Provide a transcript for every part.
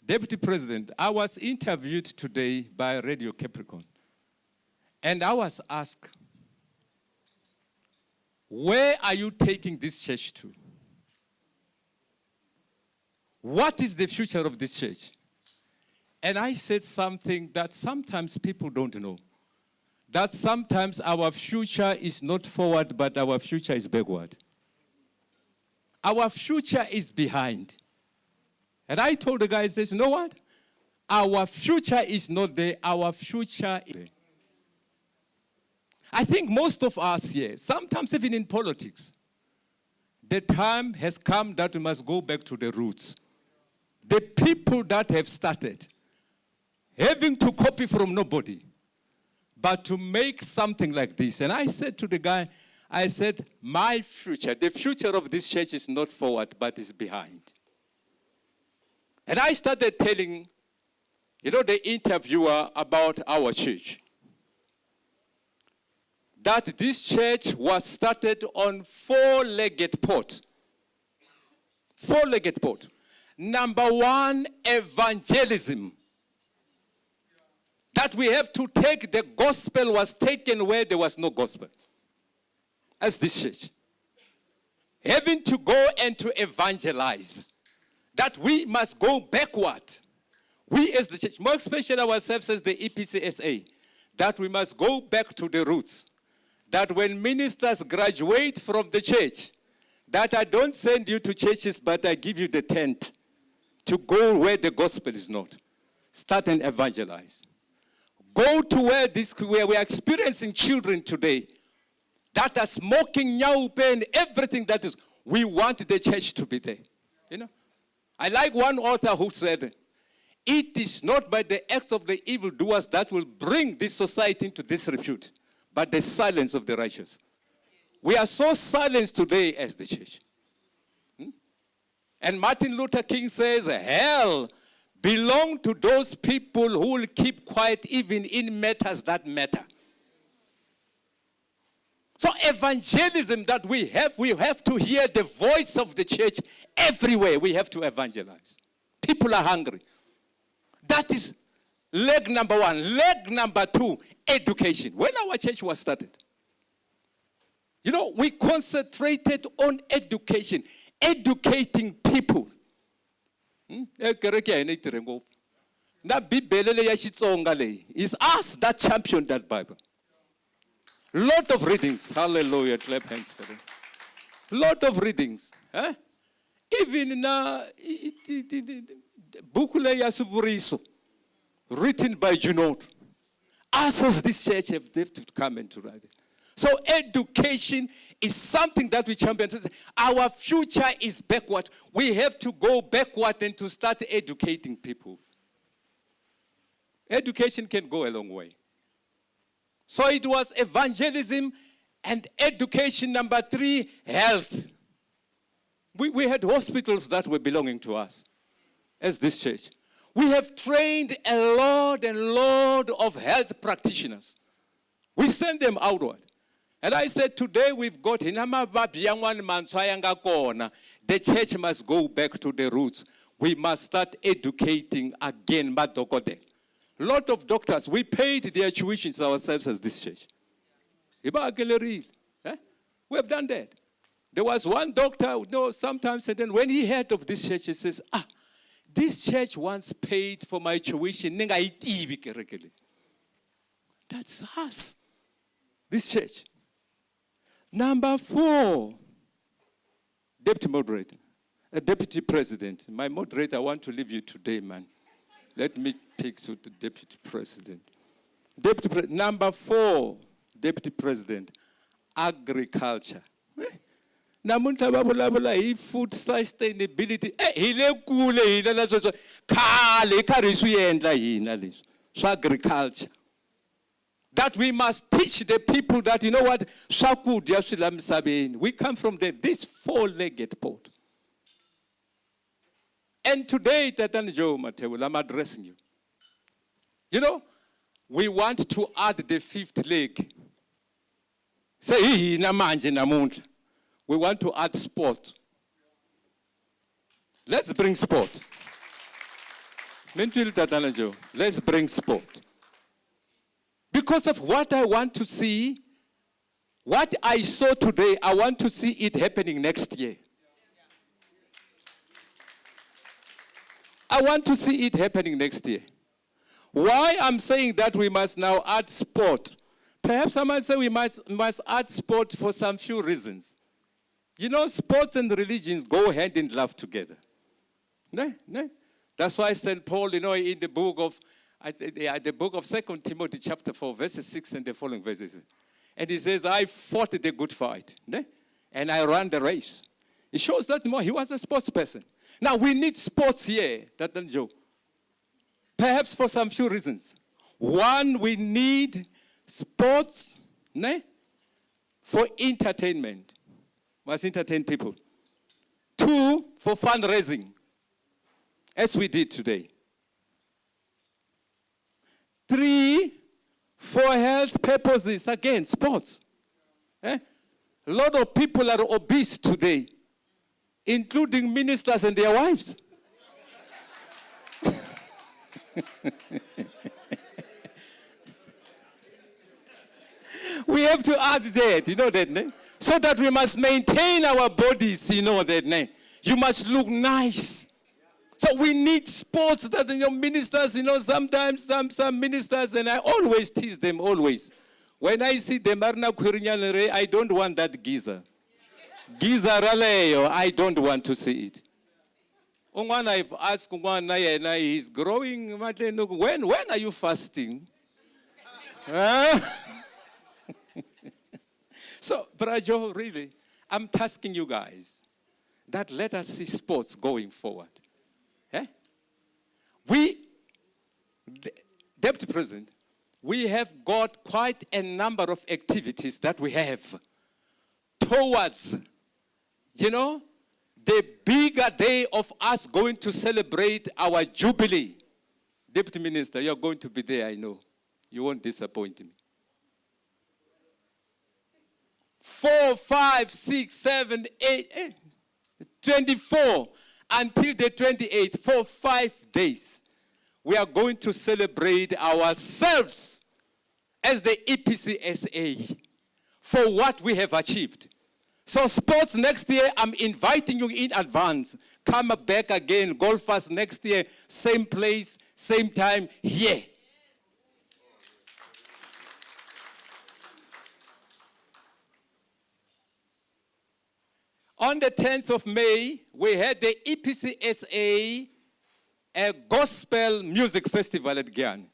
Deputy President, I was interviewed today by Radio Capricorn, and I was asked, where are you taking this church to? What is the future of this church? And I said something that sometimes people don't know. That sometimes our future is not forward, but our future is backward. Our future is behind. And I told the guys, you know what? Our future is not there, our future is there. I think most of us here, sometimes even in politics, the time has come that we must go back to the roots. The people that have started, having to copy from nobody, but to make something like this. And I said to the guy, I said, my future, the future of this church is not forward, but is behind. And I started telling, the interviewer about our church, that this church was started on four-legged pot. Four-legged pot. Number one, evangelism. That we have to take the gospel was taken where there was no gospel. As this church. Having to go and to evangelize. That we must go backward. We as the church, more especially ourselves as the EPCSA, that we must go back to the roots. That when ministers graduate from the church, that I don't send you to churches, but I give you the tent to go where the gospel is not. Start and evangelize. Go to where we are experiencing children today that are smoking nyaupe and everything that is. We want the church to be there. I like one author who said, it is not by the acts of the evildoers that will bring this society into disrepute, but the silence of the righteous. We are so silenced today as the church. And Martin Luther King says, hell belongs to those people who will keep quiet even in matters that matter. So evangelism that we have to hear the voice of the church everywhere. We have to evangelize. People are hungry. That is leg number one. Leg number two, education. When our church was started, we concentrated on education. Educating people. It's us that championed that Bible. Lot of readings. Hallelujah. Clap hands for them. Lot of readings. Even in Bukule Yasuburiso, written by Junot. Us as this church have to come and to write it. So education is something that we champion. Our future is backward. We have to go backward and to start educating people. Education can go a long way. So it was evangelism and education. Number three, health. We had hospitals that were belonging to us as this church. We have trained a lot and lot of health practitioners. We send them outward. And I said, today we've got the church must go back to the roots. We must start educating again. A lot of doctors, we paid their tuitions ourselves as this church. We have done that. There was one doctor, sometimes, and then when he heard of this church, he says, this church once paid for my tuition. That's us, this church. Number four, Deputy President. My moderator, I want to leave you today, man. Let me pick to the Deputy President. Number four, Deputy President, agriculture. Food sustainability. So agriculture. That we must teach the people that, we come from this four-legged pot. And today, I'm addressing you. We want to add the fifth leg. Say, we want to add sport. Let's bring sport. Let's bring sport. Because of what I want to see, what I saw today, I want to see it happening next year. I want to see it happening next year. Why I'm saying that we must now add sport. Perhaps I might say we must add sport for some few reasons. You know, sports and religions go hand in glove together. No? That's why St. Paul, in the book of 2 Timothy chapter 4, verses 6 and the following verses. And he says, I fought the good fight. And I ran the race. It shows that he was a sports person. Now, we need sports here, Joe. Perhaps for some few reasons. One, we need sports for entertainment. Must entertain people. Two, for fundraising, as we did today. Three, for health purposes, again, sports. A lot of people are obese today, including ministers and their wives. We have to add that, that, so that we must maintain our bodies, that. You must look nice. So we need sports that, ministers, sometimes some ministers, and I always tease them, always. When I see them, I don't want that geezer. Geezer, I don't want to see it. I've asked he's growing. When are you fasting? So, Brajo, really, I'm tasking you guys that let us see sports going forward. Deputy President, we have got quite a number of activities that we have towards, the bigger day of us going to celebrate our Jubilee. Deputy Minister, you're going to be there, I know. You won't disappoint me. 4, 5, 6, 7, 8, 24 until the 28th, for 5 days, we are going to celebrate ourselves as the EPCSA for what we have achieved. So sports next year, I'm inviting you in advance. Come back again, golfers next year, same place, same time, here. On the 10th of May, we had the EPCSA a gospel music festival at Guyana.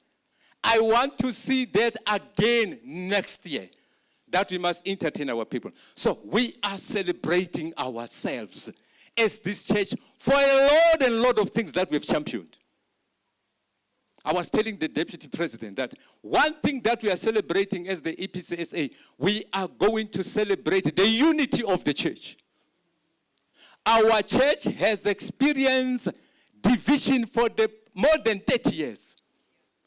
I want to see that again next year, that we must entertain our people. So we are celebrating ourselves as this church for a lot of things that we've championed. I was telling the Deputy President that one thing that we are celebrating as the EPCSA, we are going to celebrate the unity of the church. Our church has experienced division for more than 30 years.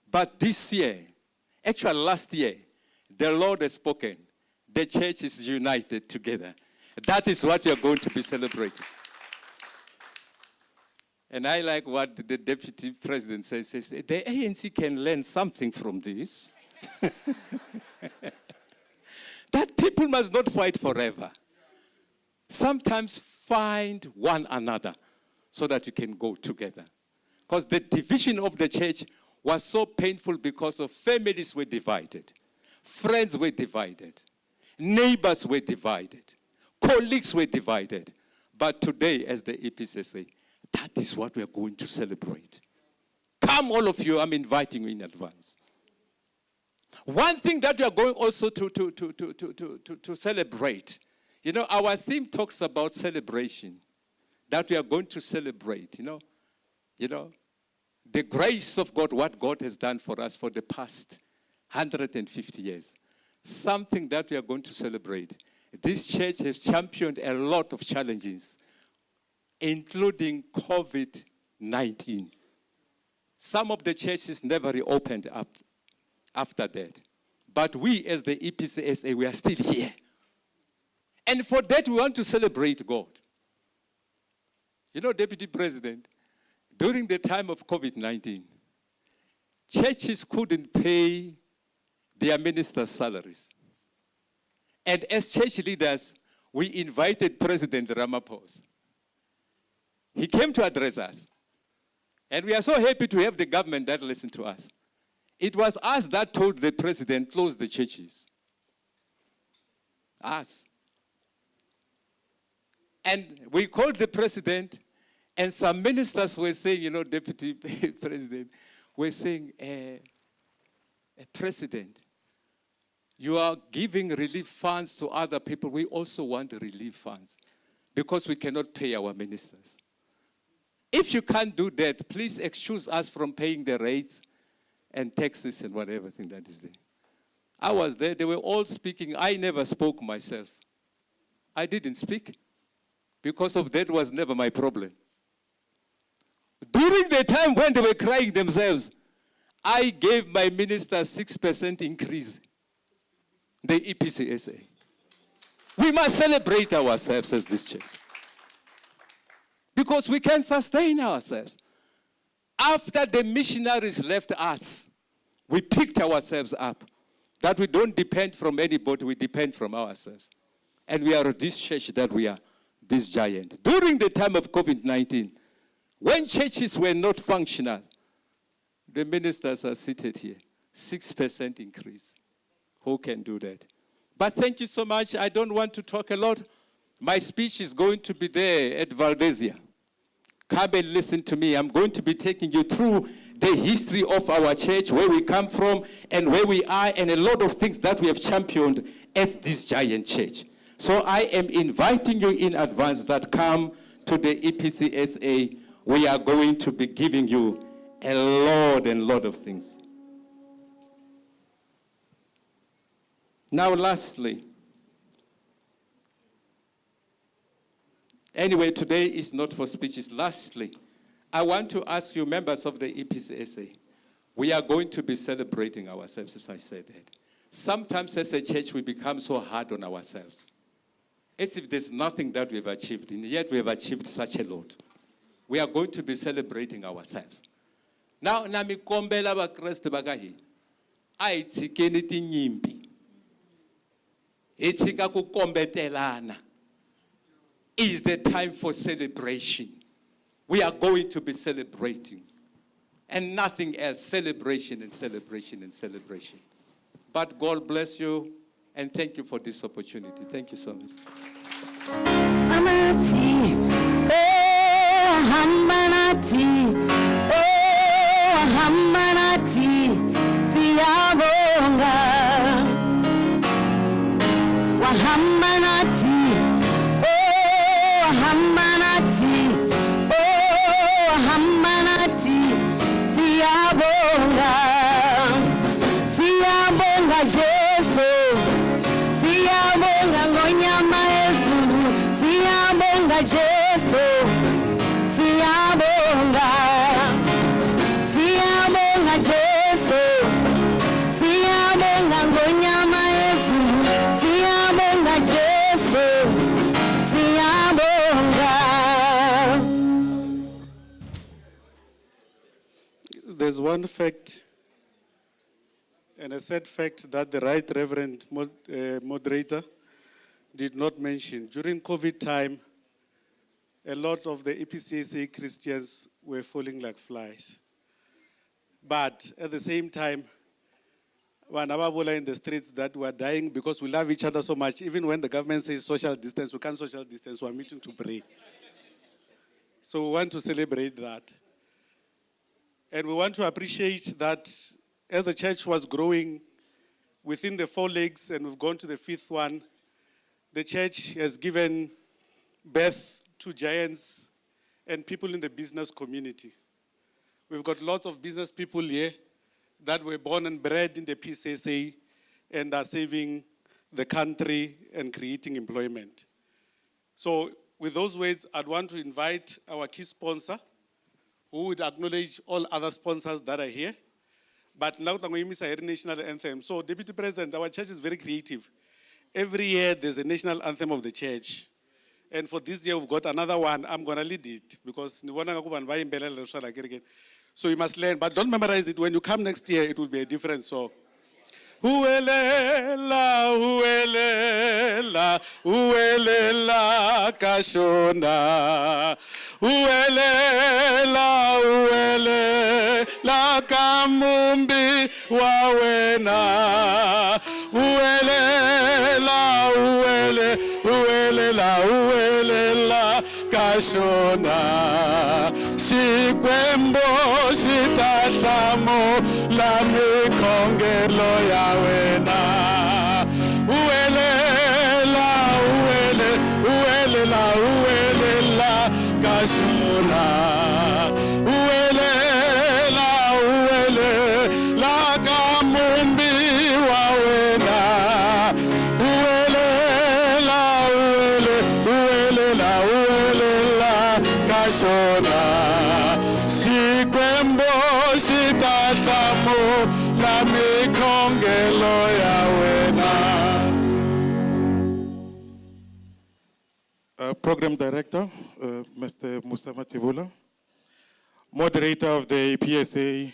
But this year, actually last year, the Lord has spoken. The church is united together. That is what we are going to be celebrating. And I like what the Deputy President says. The ANC can learn something from this. That people must not fight forever. Sometimes find one another so that you can go together. Because the division of the church was so painful because of families were divided. Friends were divided. Neighbors were divided. Colleagues were divided. But today, as the EPCSA, that is what we are going to celebrate. Come, all of you, I'm inviting you in advance. One thing that we are going also to celebrate, our theme talks about celebration, that we are going to celebrate, the grace of God, what God has done for us for the past 150 years. Something that we are going to celebrate. This church has championed a lot of challenges, including COVID-19. Some of the churches never reopened up after that. But we, as the EPCSA, we are still here. And for that, we want to celebrate God. Deputy President, During the time of COVID-19, churches couldn't pay their ministers' salaries. And as church leaders, we invited President Ramaphosa. He came to address us. And we are so happy to have the government that listened to us. It was us that told the president, close the churches. Us. And we called the president, and some ministers were saying, Deputy President, were saying, President, you are giving relief funds to other people. We also want relief funds because we cannot pay our ministers. If you can't do that, please excuse us from paying the rates and taxes and whatever thing that is there. I was there. They were all speaking. I never spoke myself. I didn't speak because of that was never my problem. During the time when they were crying themselves, I gave my minister 6% increase, the EPCSA. We must celebrate ourselves as this church because we can sustain ourselves. After the missionaries left us, we picked ourselves up. That we don't depend from anybody, we depend from ourselves. And we are this church that we are this giant. During the time of COVID-19, when churches were not functional, the ministers are seated here. 6% increase. Who can do that? But thank you so much. I don't want to talk a lot. My speech is going to be there at Valdezia. Come and listen to me. I'm going to be taking you through the history of our church, where we come from and where we are, and a lot of things that we have championed as this giant church. So I am inviting you in advance that come to the EPCSA. We are going to be giving you a lot of things. Now, lastly, anyway, today is not for speeches. Lastly, I want to ask you, members of the EPCSA, we are going to be celebrating ourselves, as I said that. Sometimes as a church, we become so hard on ourselves, as if there's nothing that we've achieved, and yet we have achieved such a lot. We are going to be celebrating ourselves. Now, nami kombela ba Kriste bakahi, aitsikeni tinyimpi, itsika kukombetelana. Is the time for celebration. We are going to be celebrating. And nothing else. Celebration and celebration and celebration. But God bless you and thank you for this opportunity. Thank you so much. Hamanati, oh Hamanati, oh Hamanati, siyabonga, wa Hamanati. Hamanati, oh Hamanati, siyabonga, siyabonga Jesu, siyabonga ngonyama ezulu, siyabonga Jesu, siyabonga, siyabonga Jesu, siyabonga ngonyama ezulu, siyabonga Jesu, siyabonga. There's one fact, and a sad fact that the Right Reverend moderator did not mention. During COVID time, a lot of the EPCSA Christians were falling like flies. But at the same time, Wanababola in the streets that were dying because we love each other so much. Even when the government says social distance, we can't social distance, we're meeting to pray. So we want to celebrate that. And we want to appreciate that as the church was growing within the 4 legs, and we've gone to the 5th one, the church has given birth to giants and people in the business community. We've got lots of business people here that were born and bred in the PCSA and are saving the country and creating employment. So with those words, I'd want to invite our key sponsor, who would acknowledge all other sponsors that are here. But now we miss a national anthem. So, Deputy President, our church is very creative. Every year there's a national anthem of the church. And for this year, we've got another one. I'm going to lead it because so you must learn. But don't memorize it. When you come next year, it will be a different song. Uwelela, uwelela, uwelela kashona. Uwelela, uwelela kamumbi wawena. Uwelela, uwelela kashona. Shikwembo shitashamo la mikongelo ya wena. Uwelela kashona. Uwelela kamumbi wa wena. Uwelela kashona. Shikwembo shitashamo la mikongelo ya wena. Program Director, Mr. Musa Mativula, Moderator of the EPCSA,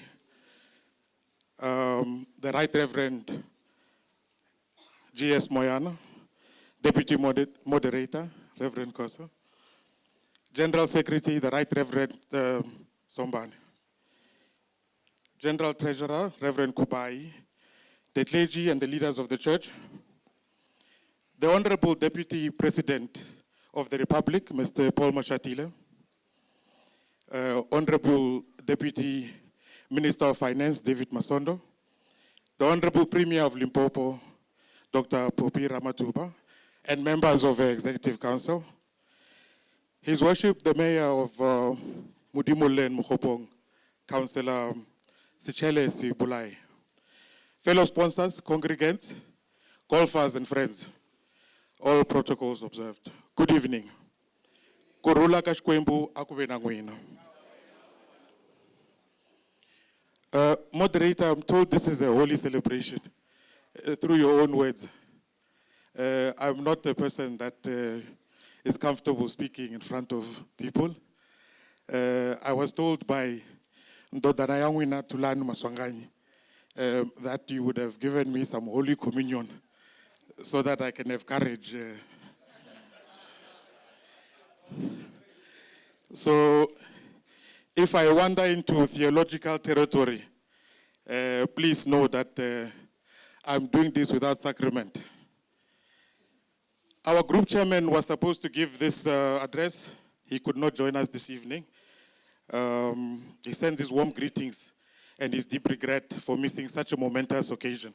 the Right Reverend G.S. Moyana, Deputy Moderator, Reverend Kosa, General Secretary, the Right Reverend Sombani, General Treasurer, Reverend Kubai, the clergy and the leaders of the church, the Honorable Deputy President of the Republic, Mr. Paul Mashatile, Honorable Deputy Minister of Finance, David Masondo, the Honorable Premier of Limpopo, Dr. Popi Ramatuba, and members of the Executive Council, His Worship, the Mayor of Mudimolen Mukopong, Councillor Sichele Sibulai, fellow sponsors, congregants, golfers, and friends, all protocols observed. Good evening. Kurula kashkwembu akubena ngwina. Moderator, I'm told this is a holy celebration through your own words. I'm not a person that is comfortable speaking in front of people. I was told by Ndodana Yangwina Tulani Maswanganyi that you would have given me some Holy Communion so that I can have courage. So if I wander into theological territory, please know that I'm doing this without sacrament. Our group chairman was supposed to give this address. He could not join us this evening. He sends his warm greetings and his deep regret for missing such a momentous occasion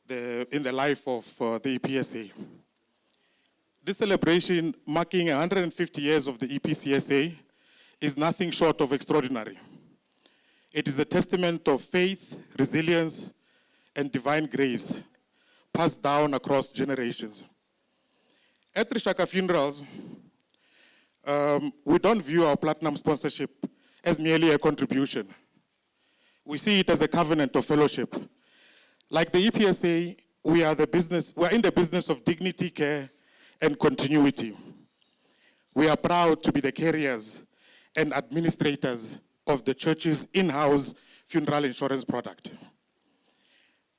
in the life of the EPCSA. This celebration, marking 150 years of the EPCSA, is nothing short of extraordinary. It is a testament of faith, resilience, and divine grace passed down across generations. At Rishaka Funerals, we don't view our platinum sponsorship as merely a contribution. We see it as a covenant of fellowship. Like the EPCSA, we are in the business of dignity, care, and continuity. We are proud to be the carriers and administrators of the church's in-house funeral insurance product,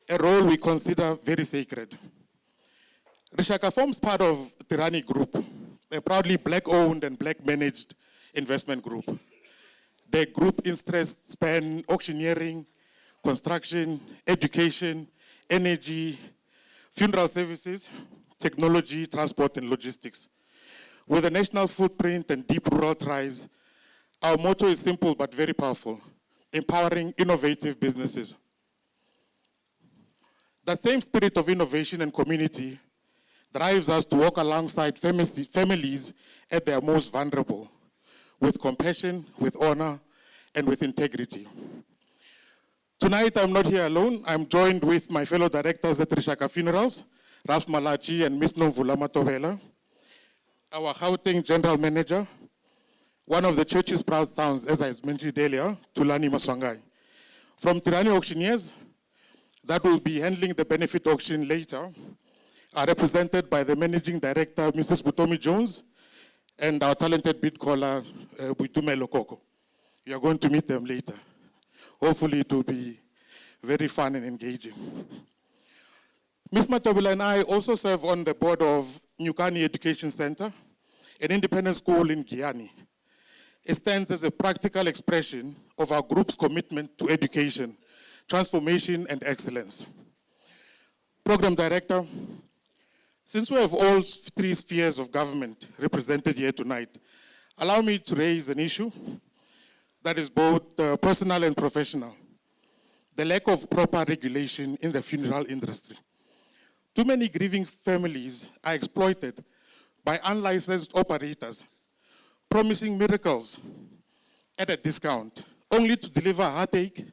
a role we consider very sacred. Rishaka forms part of Tirani Group, a proudly black-owned and black-managed investment group. The group interests span auctioneering, construction, education, energy, funeral services, technology, transport, and logistics. With a national footprint and deep rural ties, our motto is simple but very powerful: empowering innovative businesses. That same spirit of innovation and community drives us to walk alongside families at their most vulnerable, with compassion, with honor, and with integrity. Tonight, I'm not here alone. I'm joined with my fellow directors at Rishaka Funerals, Ralph Malachi and Ms. Nomvula Matovela, our Gauteng General Manager, one of the church's proud sons, as I mentioned earlier, Tulani Maswangai. From Tirani Auctioneers, that will be handling the benefit auction later, are represented by the Managing Director, Mrs. Butomi Jones, and our talented beat caller, Buitume Lokoko. You are going to meet them later. Hopefully it will be very fun and engaging. Ms. Matabula and I also serve on the board of Nyukani Education Center, an independent school in Giani. It stands as a practical expression of our group's commitment to education, transformation, and excellence. Program Director, since we have all three spheres of government represented here tonight, allow me to raise an issue that is both personal and professional: the lack of proper regulation in the funeral industry. Too many grieving families are exploited by unlicensed operators, promising miracles at a discount, only to deliver heartache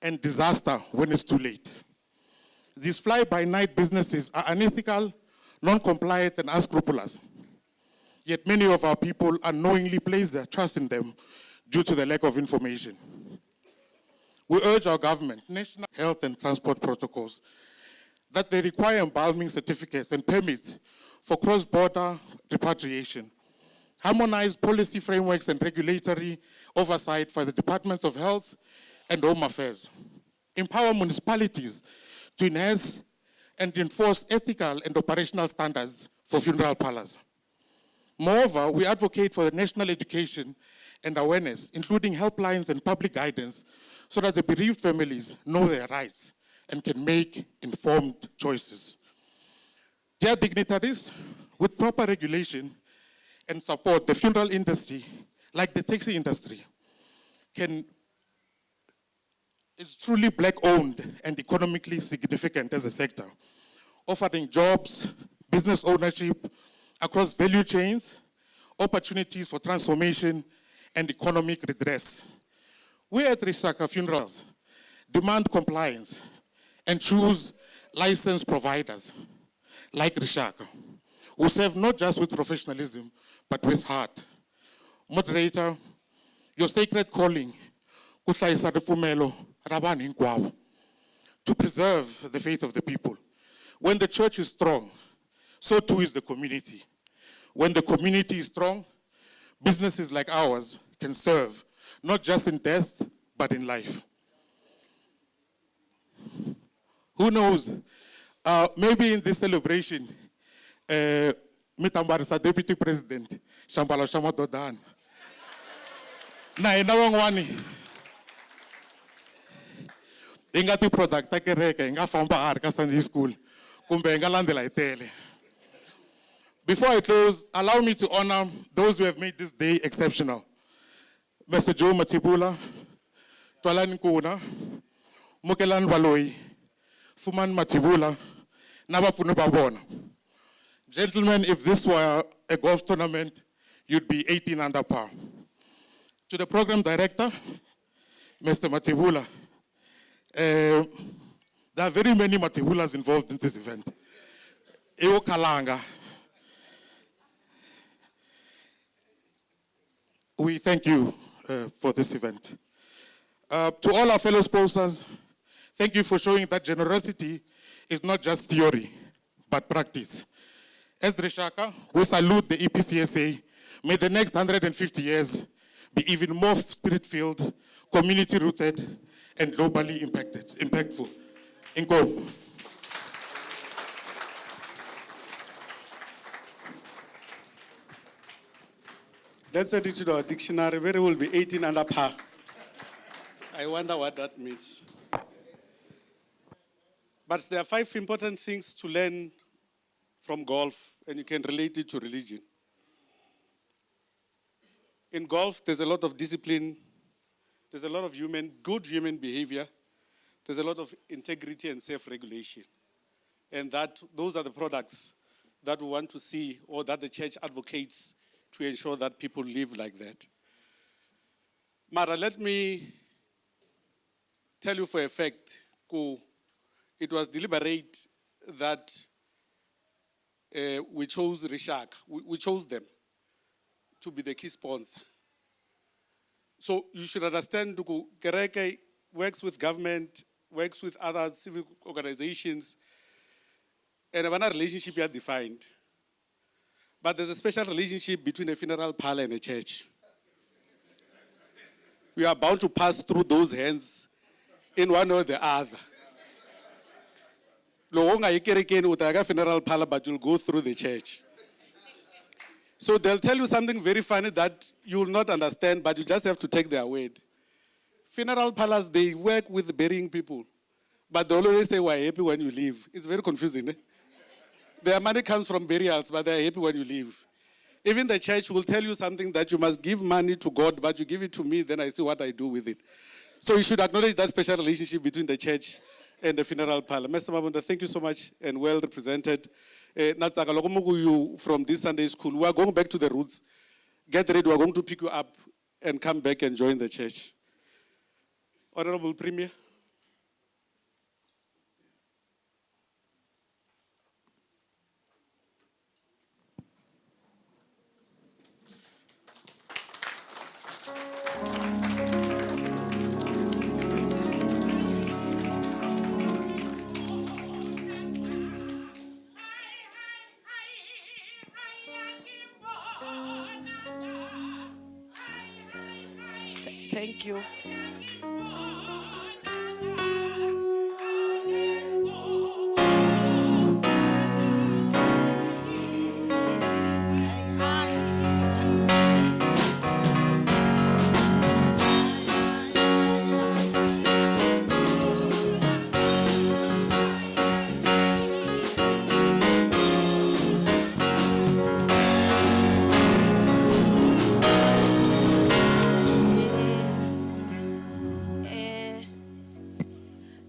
and disaster when it's too late. These fly-by-night businesses are unethical, non-compliant, and unscrupulous. Yet many of our people unknowingly place their trust in them due to the lack of information. We urge our government, national health and transport protocols, that they require embalming certificates and permits for cross-border repatriation, harmonize policy frameworks and regulatory oversight for the Departments of Health and Home Affairs, empower municipalities to enhance and enforce ethical and operational standards for funeral parlors. Moreover, we advocate for the national education and awareness, including helplines and public guidance, so that the bereaved families know their rights and can make informed choices. Dear dignitaries, with proper regulation and support, the funeral industry, like the taxi industry, is truly black-owned and economically significant as a sector, offering jobs, business ownership across value chains, opportunities for transformation, and economic redress. We at Rishaka Funerals demand compliance and choose licensed providers like Rishaka, who serve not just with professionalism, but with heart. Moderator, your sacred calling, to preserve the faith of the people. When the church is strong, so too is the community. When the community is strong, businesses like ours can serve, not just in death, but in life. Who knows? Maybe in this celebration, Mitambarisa Deputy President, Shambhala Shamadodan. Na inawangwani. Ingati product takereke inga famba arka Sunday school. Kumbe inga landela itele. Before I close, allow me to honor those who have made this day exceptional. Mr. Joe Matibula, Twalan Kuna, Mukelan Valoi, Fuman Matibula, Nabafunu Babona. Gentlemen, if this were a golf tournament, you'd be 18 under par. To the program director, Mr. Matibula, there are very many Matibulas involved in this event. Eo Kalanga. We thank you for this event. To all our fellow sponsors, thank you for showing that generosity is not just theory, but practice. As Rishaka, we salute the EPCSA. May the next 150 years be even more spirit-filled, community-rooted, and globally impactful. Inko. Let's add it to our dictionary where it will be 18 under par. I wonder what that means. But there are 5 important things to learn from golf, and you can relate it to religion. In golf, there's a lot of discipline. There's a lot of good human behavior. There's a lot of integrity and self-regulation. And those are the products that we want to see, or that the church advocates to ensure that people live like that. Mara, let me tell you for a fact, it was deliberate that we chose Rishak. We chose them to be the key sponsor. So you should understand, Kereke works with government, works with other civic organizations, and our relationship is defined. But there's a special relationship between a funeral parlor and a church. We are bound to pass through those hands in one or the other. Funeral parlor, but you'll go through the church. So they'll tell you something very funny that you will not understand, but you just have to take their word. Funeral parlors, they work with burying people, but they always say, we're happy when you leave. It's very confusing. Their money comes from burials, but they're happy when you leave. Even the church will tell you something that you must give money to God, but you give it to me, then I see what I do with it. So you should acknowledge that special relationship between the church and the funeral parlor. Mr. Mabunda, thank you so much and well represented. You from this Sunday school, we are going back to the roots. Get ready, we are going to pick you up and come back and join the church. Honorable Premier. Thank you.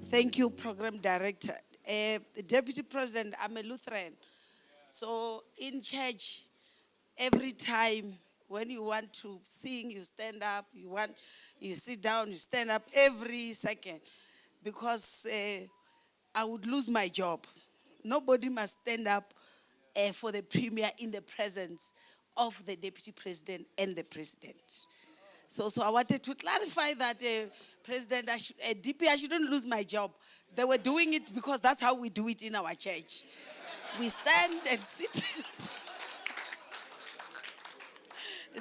Thank you, Program Director. Deputy President, I'm a Lutheran. So in church, every time when you want to sing, you stand up. You sit down, you stand up every second. Because I would lose my job. Nobody must stand up for the Premier in the presence of the Deputy President and the President. So I wanted to clarify that, President, DP, I shouldn't lose my job. They were doing it because that's how we do it in our church. We stand and sit.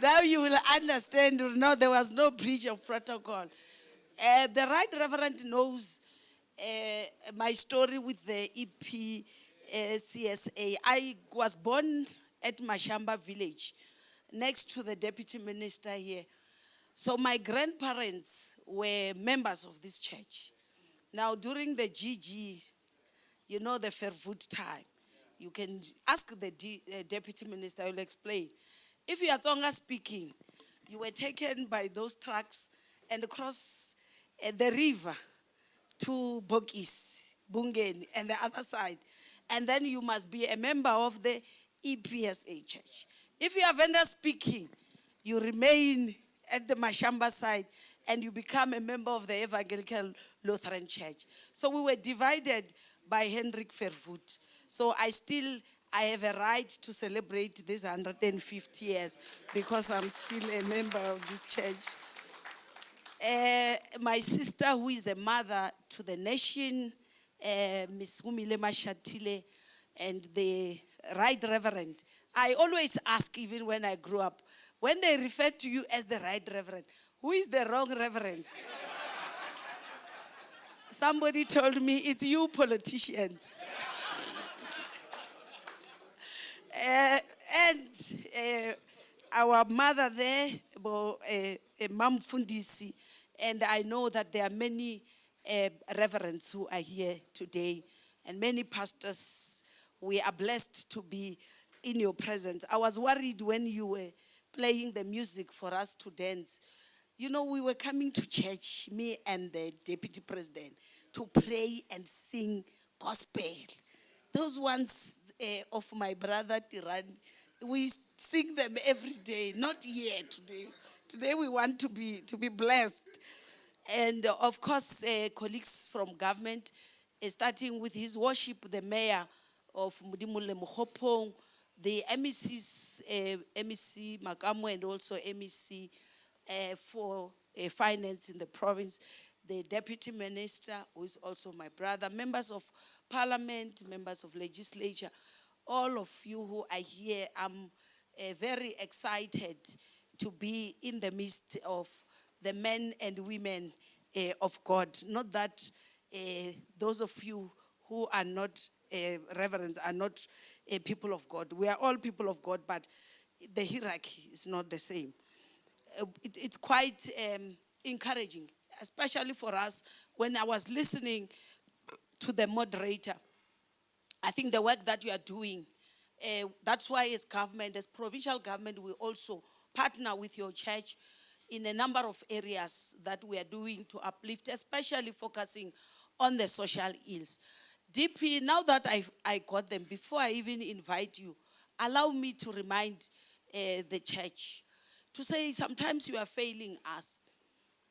Now you will understand, no, there was no breach of protocol. The Right Reverend knows my story with the EPCSA. I was born at Mashamba village, next to the deputy minister here. So my grandparents were members of this church. Now during the GG, you know, the Fairfoot time, you can ask the deputy minister, I will explain. If you are Tsonga speaking, you were taken by those trucks and across the river to Bokis, Bungen, and the other side. And then you must be a member of the EPCSA church. If you are Venda speaking, you remain at the Mashamba side and you become a member of the Evangelical Lutheran Church. So we were divided by Hendrik Vervoet. So I have a right to celebrate this 150 years because I'm still a member of this church. My sister, who is a mother to the nation, Miss President Mashatile, and the Right Reverend, I always ask, even when I grew up, when they refer to you as the Right Reverend, who is the wrong Reverend? Somebody told me, it's you politicians. And our mother there, Mam Fundisi, and I know that there are many reverends who are here today, and many pastors. We are blessed to be in your presence. I was worried when you were playing the music for us to dance. You know, we were coming to church, me and the Deputy President, to pray and sing gospel. Those ones of my brother Tiran, we sing them every day, not here today. Today we want to be blessed. And of course, colleagues from government, starting with His Worship, the Mayor of Mudimule Mokopong, the MECs, MEC Makamu, and also MEC for finance in the province, the Deputy Minister, who is also my brother, members of Parliament, members of legislature, all of you who are here, I'm very excited to be in the midst of the men and women of God. Not that those of you who are not reverends are not people of God. We are all people of God, but the hierarchy is not the same. It's quite encouraging, especially for us. When I was listening to the moderator, I think the work that you are doing, that's why as government, as provincial government, we also partner with your church in a number of areas that we are doing to uplift, especially focusing on the social ills. DP, now that I got them, before I even invite you, allow me to remind the church to say sometimes you are failing us.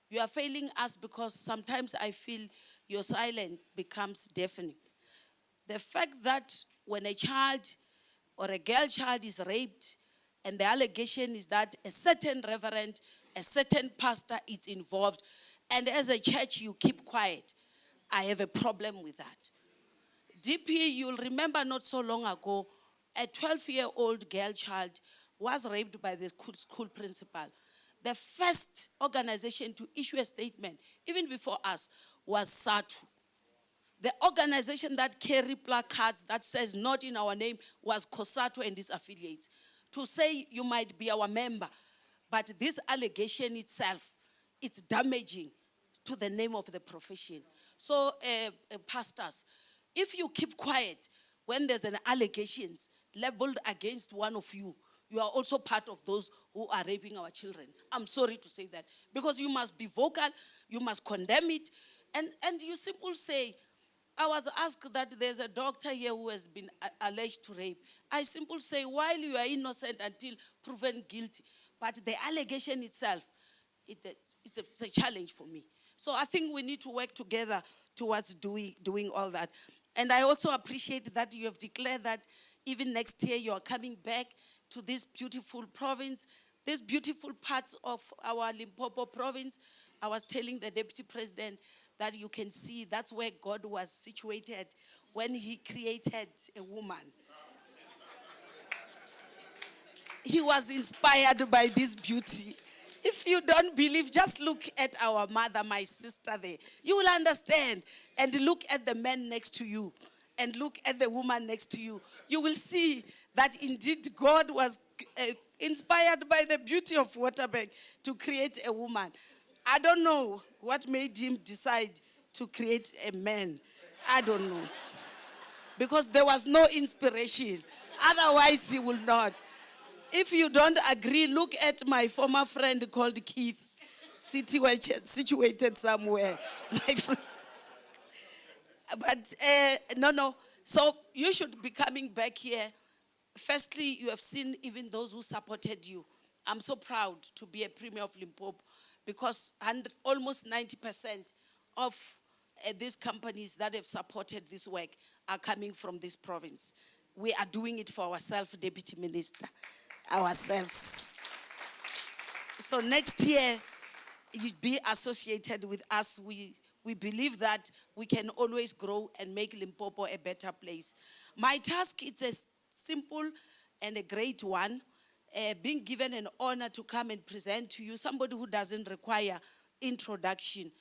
You are failing us because sometimes I feel your silence becomes deafening. The fact that when a child or a girl child is raped and the allegation is that a certain reverend, a certain pastor is involved, and as a church you keep quiet, I have a problem with that. DP, you'll remember not so long ago, a 12-year-old girl child was raped by the school principal. The first organization to issue a statement, even before us, was SATU. The organization that carry placards that says not in our name was COSATU and its affiliates. To say you might be our member, but this allegation itself, it's damaging to the name of the profession. So, pastors, if you keep quiet when there's an allegations labeled against one of you, you are also part of those who are raping our children. I'm sorry to say that. Because you must be vocal, you must condemn it, and you simply say, I was asked that there's a doctor here who has been alleged to rape. I simply say, while you are innocent until proven guilty, but the allegation itself, it's a challenge for me. So I think we need to work together towards doing all that. And I also appreciate that you have declared that even next year you are coming back to this beautiful province, these beautiful parts of our Limpopo province. I was telling the Deputy President that you can see that's where God was situated when he created a woman. He was inspired by this beauty. If you don't believe, just look at our mother, my sister there. You will understand. And look at the man next to you. And look at the woman next to you. You will see that indeed God was inspired by the beauty of Waterberg to create a woman. I don't know what made him decide to create a man. I don't know. Because there was no inspiration. Otherwise, he will not. If you don't agree, look at my former friend called Keith, situated somewhere. But no. So you should be coming back here. Firstly, you have seen even those who supported you. I'm so proud to be a Premier of Limpopo because almost 90% of these companies that have supported this work are coming from this province. We are doing it for ourselves, Deputy Minister, ourselves. So next year, you'd be associated with us. We believe that we can always grow and make Limpopo a better place. My task is a simple and a great one, being given an honor to come and present to you somebody who doesn't require introduction,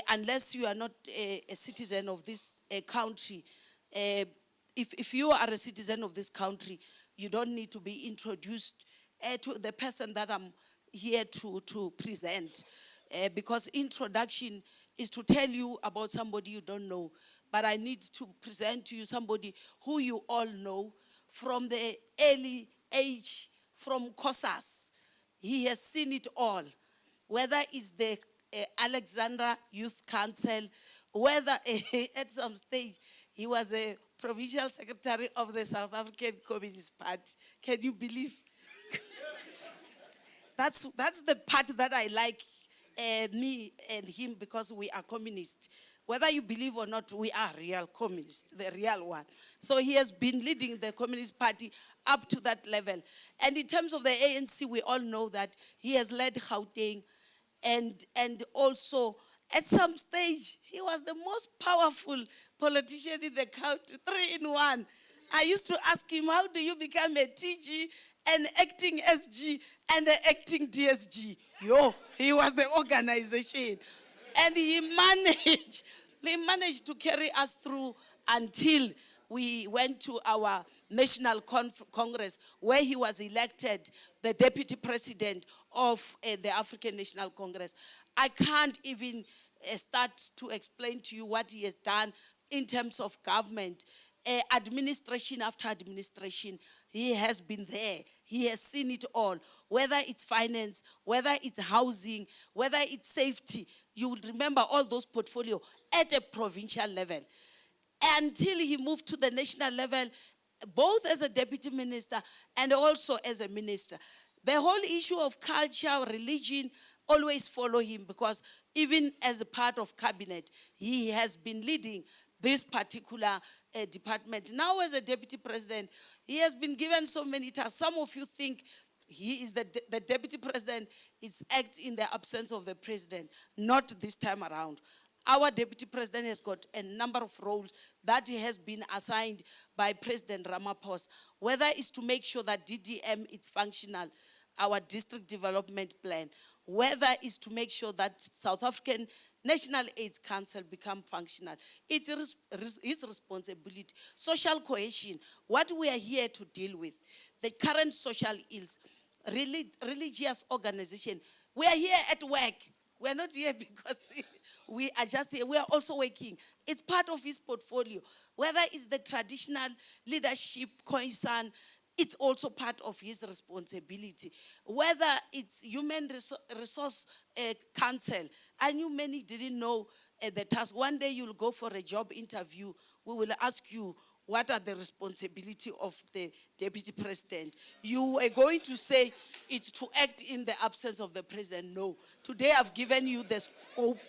unless you are not a citizen of this country. If you are a citizen of this country, you don't need to be introduced to the person that I'm here to present. Because introduction is to tell you about somebody you don't know. But I need to present to you somebody who you all know from the early age, from COSAS. He has seen it all. Whether it's the Alexandra Youth Council, whether at some stage he was a provincial secretary of the South African Communist Party. Can you believe? That's the part that I like, me and him, because we are communists. Whether you believe or not, we are real communists, the real one. So he has been leading the Communist Party up to that level. And in terms of the ANC, we all know that he has led Gauteng, and also at some stage, he was the most powerful politician in the country, 3 in 1. I used to ask him, how do you become a TG, an acting SG, and an acting DSG? He was the organization. And he managed to carry us through until we went to our National Congress, where he was elected the deputy president of the African National Congress. I can't even start to explain to you what he has done in terms of government. Administration after administration, he has been there. He has seen it all, whether it's finance, whether it's housing, whether it's safety. You would remember all those portfolio at a provincial level. Until he moved to the national level, both as a deputy minister and also as a minister. The whole issue of culture, religion, always follow him, because even as a part of cabinet, he has been leading this particular department. Now as a deputy president, he has been given so many tasks. Some of you think he is the deputy president is act in the absence of the president. Not this time around. Our deputy president has got a number of roles that he has been assigned by President Ramaphosa, whether it's to make sure that DDM is functional, our district development plan, whether it's to make sure that South African National AIDS Council become functional. It's his responsibility. Social cohesion, what we are here to deal with, the current social ills, religious organization. We are here at work. We are not here because we are just here. We are also working. It's part of his portfolio. Whether it's the traditional leadership concern, it's also part of his responsibility. Whether it's human resource council, I knew many didn't know the task. One day you'll go for a job interview. We will ask you, what are the responsibility of the deputy president? You are going to say it's to act in the absence of the president. No. Today I've given you the scope.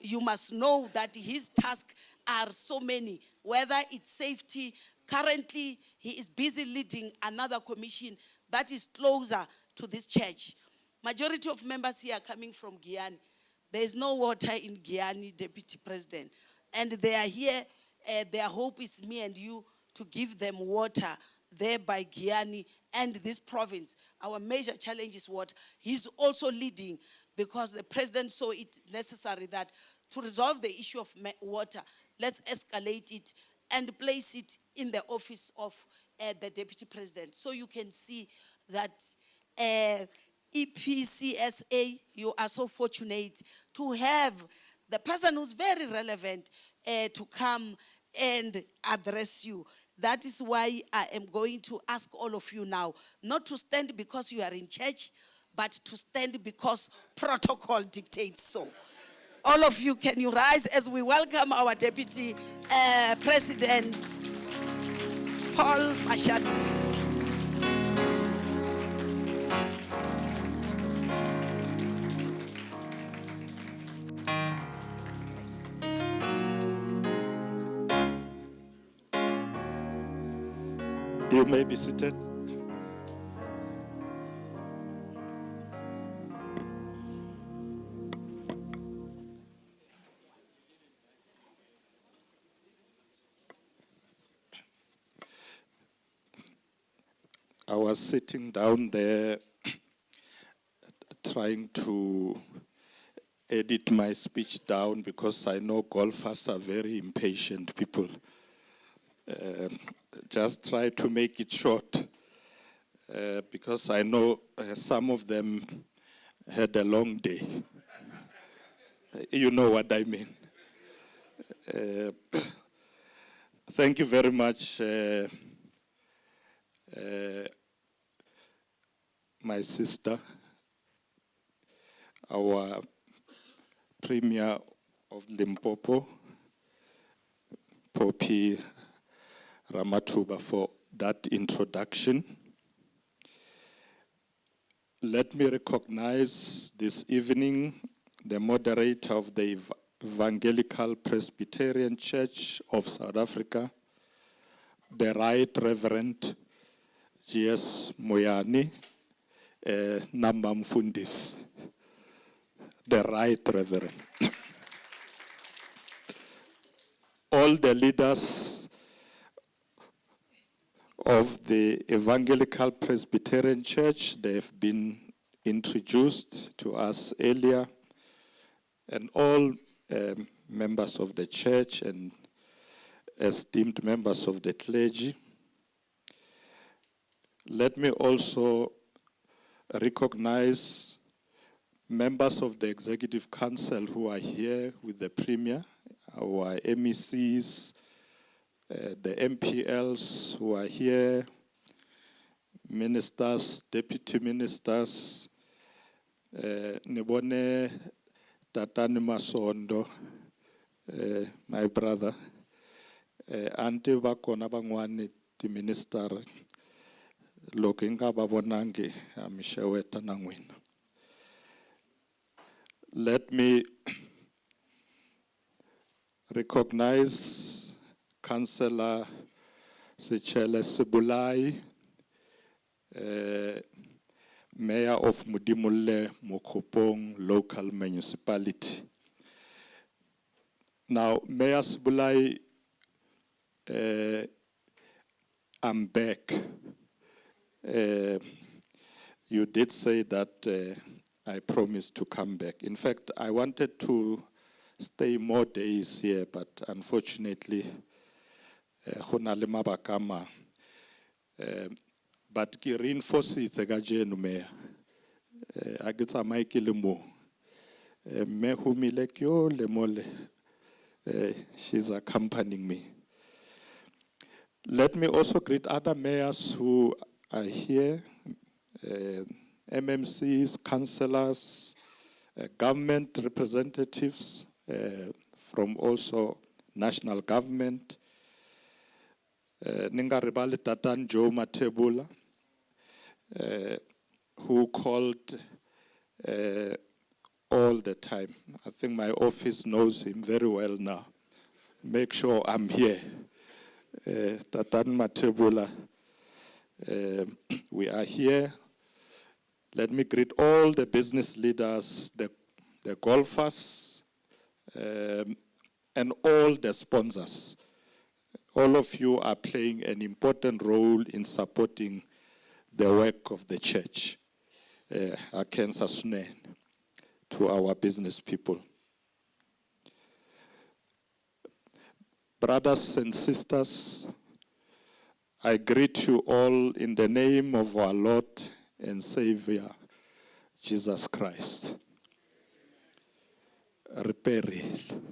You must know that his tasks are so many, whether it's safety. Currently, he is busy leading another commission that is closer to this church. Majority of members here are coming from Guyana. There is no water in Guyana, Deputy President. And they are here, their hope is me and you to give them water there by Guyana and this province. Our major challenge is water. He's also leading because the president saw it necessary that to resolve the issue of water, let's escalate it and place it in the office of the deputy president. So you can see that EPCSA, you are so fortunate to have the person who's very relevant to come and address you. That is why I am going to ask all of you now, not to stand because you are in church, but to stand because protocol dictates so. All of you, can you rise as we welcome our Deputy President, Paul Mashatile. You may be seated. I was sitting down there trying to edit my speech down because I know golfers are very impatient people. Just try to make it short because I know some of them had a long day. You know what I mean. Thank you very much, my sister, our Premier of Limpopo, Poppy Ramathuba, for that introduction. Let me recognize this evening the moderator of the Evangelical Presbyterian Church of South Africa, the Right Reverend G.S. Moyani, Namba Mfundisi, the Right Reverend. All the leaders of the Evangelical Presbyterian Church. They've been introduced to us earlier, and all members of the church and esteemed members of the clergy. Let me also recognize members of the Executive Council who are here with the Premier, our MECs, the MPLs who are here, ministers, deputy ministers, Nibone Tatani Masondo, my brother, Auntie Bakona Bangwani, the minister, Lokinga Babonangi, Mishaweta Nangwin. Let me recognize Councillor Sechele Sibulai, Mayor of Mudimule Mokopong Local Municipality. Now, Mayor Sibulai, I'm back. You did say that I promised to come back. In fact, I wanted to stay more days here, but unfortunately, but ki reinforce it's a gajenu me. I get a Michael mo. Me humile kyo le mole. She's accompanying me. Let me also greet other mayors who are here, MMCs, councillors, government representatives from also national government. Ningaribali Tatan Joe Matebula, who called all the time. I think my office knows him very well now. Make sure I'm here. Tatan Matebula, we are here. Let me greet all the business leaders, the golfers, and all the sponsors. All of you are playing an important role in supporting the work of the church. Akensa Sune, to our business people. Brothers and sisters, I greet you all in the name of our Lord and Savior, Jesus Christ. Reperil.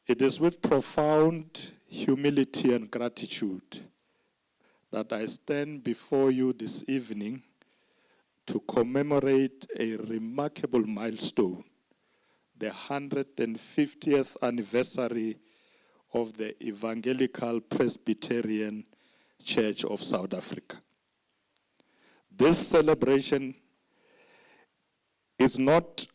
It is with profound humility and gratitude that I stand before you this evening to commemorate a remarkable milestone, the 150th anniversary of the Evangelical Presbyterian Church of South Africa. This celebration is not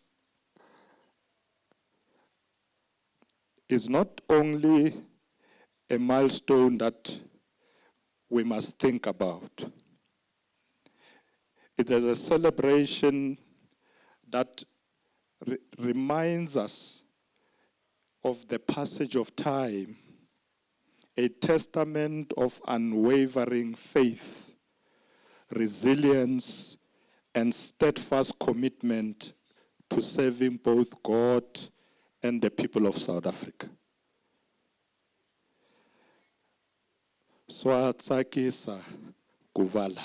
only a milestone that we must think about. It is a celebration that reminds us of the passage of time, a testament of unwavering faith, resilience, and steadfast commitment to serving both God and the people of South Africa. Swatsakisa Kuvala.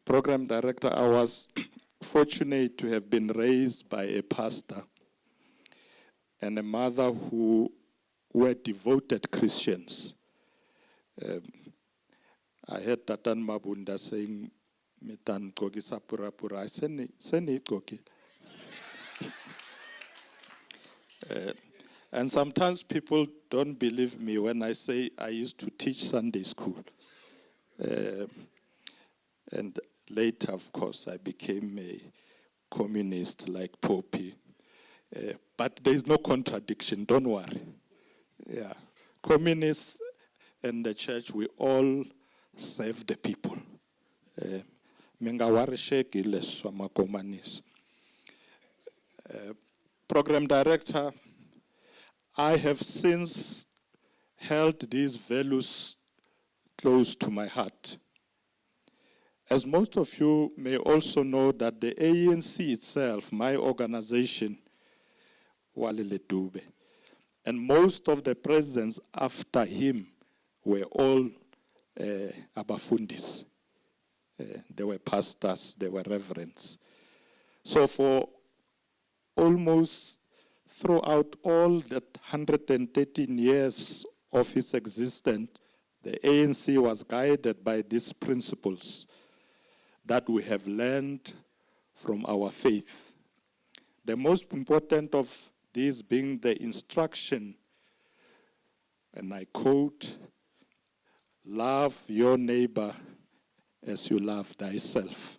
Program director, I was fortunate to have been raised by a pastor and a mother who were devoted Christians. I heard Tatan Mabunda saying, Metan koki sapura pura. I said, koki. And sometimes people don't believe me when I say I used to teach Sunday school. And later, of course, I became a communist like Poppy. But there is no contradiction, don't worry. Yeah, communists and the church, we all serve the people. Program Director, I have since held these values close to my heart. As most of you may also know that the ANC itself, my organization, Walile Dube, and most of the presidents after him were all abafundis. They were pastors, they were reverends. So for almost throughout all that 113 years of its existence, the ANC was guided by these principles that we have learned from our faith. The most important of these being the instruction, and I quote, "Love your neighbor as you love thyself."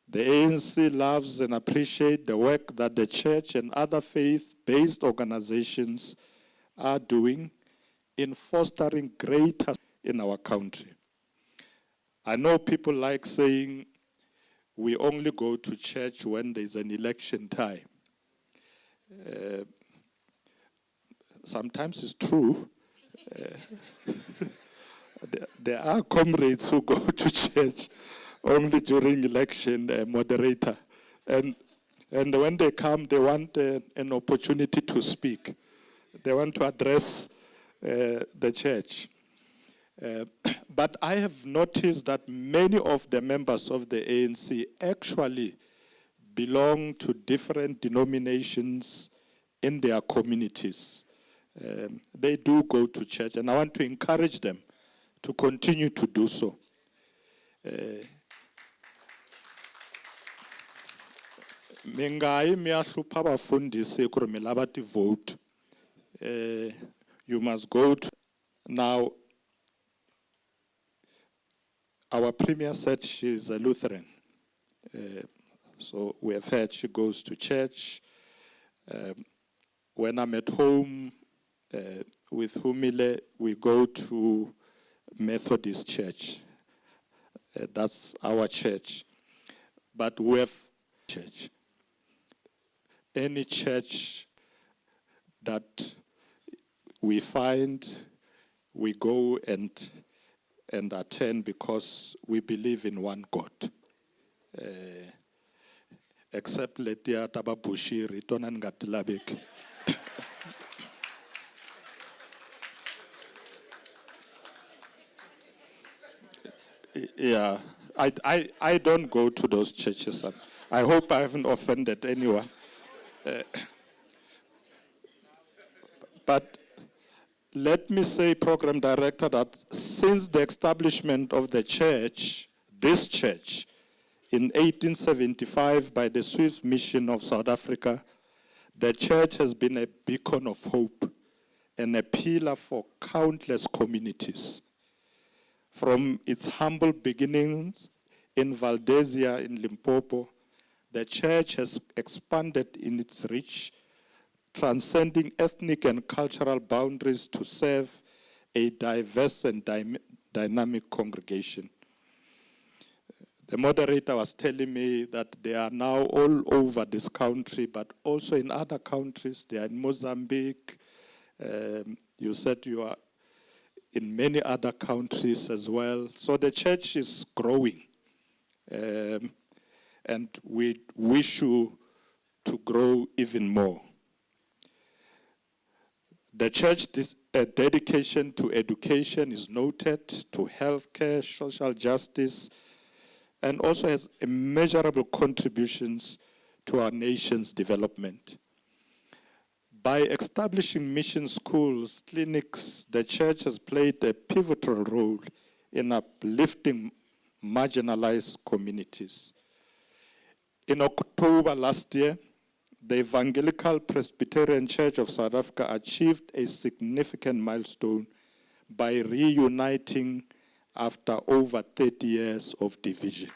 The ANC loves and appreciates the work that the church and other faith-based organizations are doing in fostering greater in our country. I know people like saying we only go to church when there's an election time. Sometimes it's true. There are comrades who go to church only during election, moderator. And when they come, they want an opportunity to speak. They want to address the church. But I have noticed that many of the members of the ANC actually belong to different denominations in their communities. They do go to church, and I want to encourage them to continue to do so. Vote. You must go to. Now, our premier said she is a Lutheran. So we have heard she goes to church. When I'm at home with Humile, we go to Methodist church. That's our church. But we have church. Any church that we find, we go and attend because we believe in one God. Except Letia Tababushiri, Tonan Gatilabik. Yeah, I don't go to those churches. I hope I haven't offended anyone. But let me say, Program Director, that since the establishment of the church, this church, in 1875 by the Swiss Mission of South Africa, the church has been a beacon of hope and a pillar for countless communities. From its humble beginnings in Valdezia in Limpopo, the church has expanded in its reach, transcending ethnic and cultural boundaries to serve a diverse and dynamic congregation. The moderator was telling me that they are now all over this country, but also in other countries. They are in Mozambique. You said you are in many other countries as well. So the church is growing. And we wish you to grow even more. The church dedication to education is noted, to healthcare, social justice, and also has immeasurable contributions to our nation's development. By establishing mission schools, clinics, the church has played a pivotal role in uplifting marginalized communities. In October last year, the Evangelical Presbyterian Church of South Africa achieved a significant milestone by reuniting after over 30 years of division.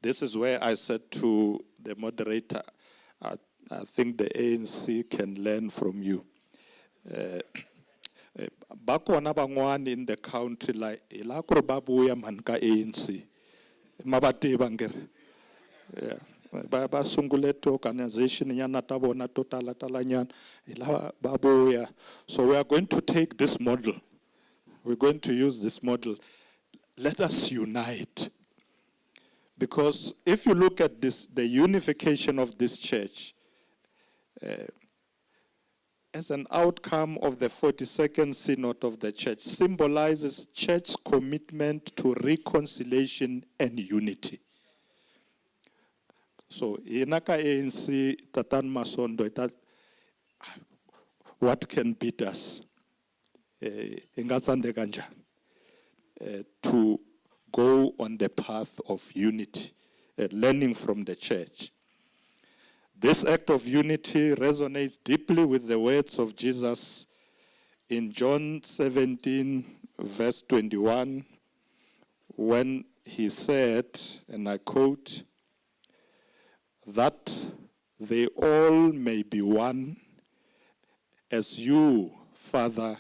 This is where I said to the moderator, I think the ANC can learn from you. Bakwana bangwani in the country like ilakurbabuya manka ANC. Mabati bangere. Yeah. Ba sungulete organization nyana ta bona to tala nyana. Baboya. So we are going to take this model. We're going to use this model. Let us unite. Because if you look at this, the unification of this church, as an outcome of the 42nd Synod of the Church, symbolizes church's commitment to reconciliation and unity. So, inaka ANC Tatan Masondo, what can beat us? To go on the path of unity, learning from the church. This act of unity resonates deeply with the words of Jesus in John 17, verse 21, when he said, and I quote, that they all may be one, as you, Father,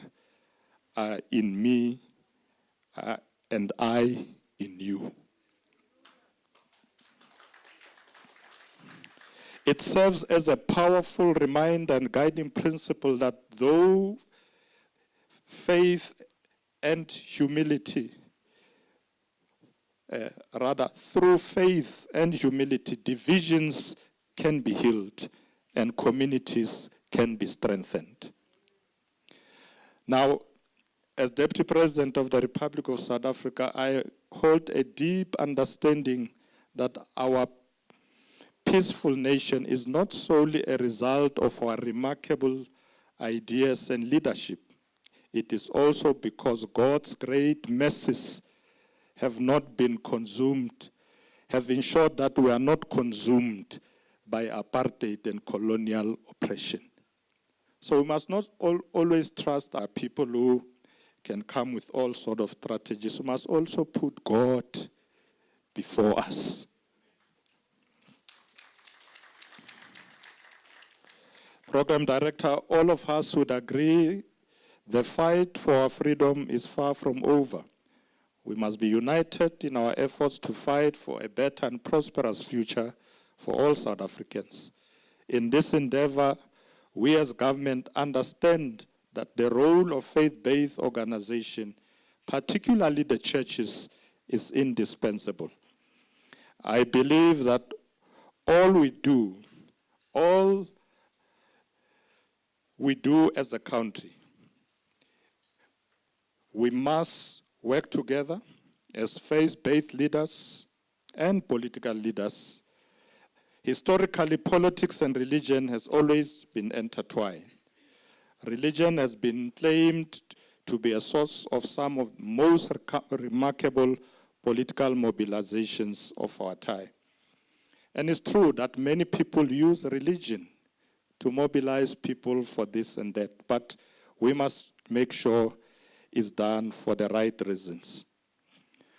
are in me, and I in you. It serves as a powerful reminder and guiding principle that though faith and humility, through faith and humility, divisions can be healed and communities can be strengthened. Now, as Deputy President of the Republic of South Africa, I hold a deep understanding that our peaceful nation is not solely a result of our remarkable ideas and leadership. It is also because God's great mercies have not been consumed, have ensured that we are not consumed by apartheid and colonial oppression. So we must not always trust our people who can come with all sorts of strategies. We must also put God before us. Program Director, all of us would agree the fight for our freedom is far from over. We must be united in our efforts to fight for a better and prosperous future for all South Africans. In this endeavor, we as government understand that the role of faith-based organization, particularly the churches, is indispensable. I believe that all we do as a country, we must work together as faith-based leaders and political leaders. Historically, politics and religion has always been intertwined. Religion has been claimed to be a source of some of the most remarkable political mobilizations of our time. And it's true that many people use religion to mobilize people for this and that, but we must make sure it's done for the right reasons.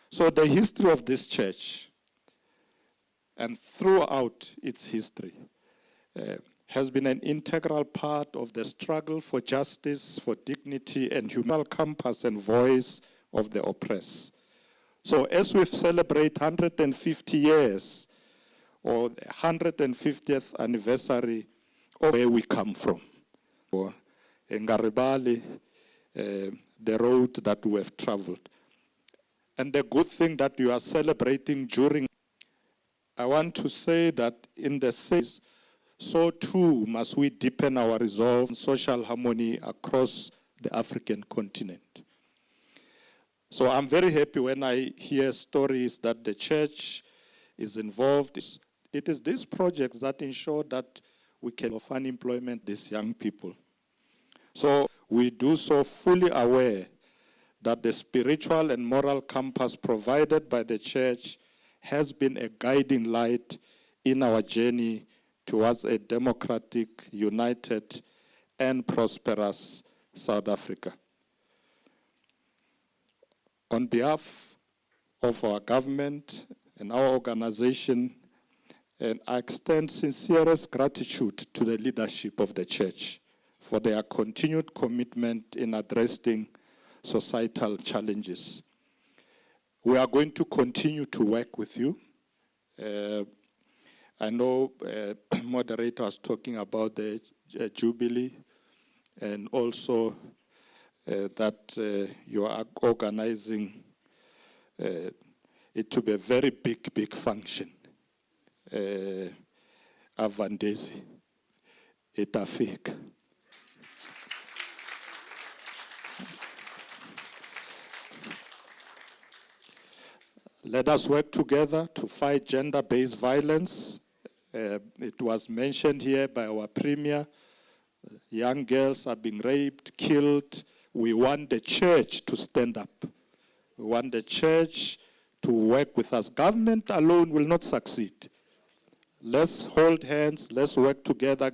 So the history of this church, and throughout its history, has been an integral part of the struggle for justice, for dignity, and human compass and voice of the oppressed. So as we celebrate 150 years, or the 150th anniversary of where we come from, or in Garibali, the road that we have traveled. And the good thing that you are celebrating during, I want to say that in the sense, so too must we deepen our resolve in social harmony across the African continent. So I'm very happy when I hear stories that the church is involved. It is these projects that ensure that we can offer unemployment these young people. So we do so fully aware that the spiritual and moral compass provided by the church has been a guiding light in our journey towards a democratic, united, and prosperous South Africa. On behalf of our government and our organization, and I extend sincerest gratitude to the leadership of the church for their continued commitment in addressing societal challenges. We are going to continue to work with you. I know moderator was talking about the Jubilee, and also that you are organizing it to be a very big function. Avandezi, itafika. Let us work together to fight gender-based violence. It was mentioned here by our premier. Young girls are being raped, killed. We want the church to stand up. We want the church to work with us. Government alone will not succeed. Let's hold hands. Let's work together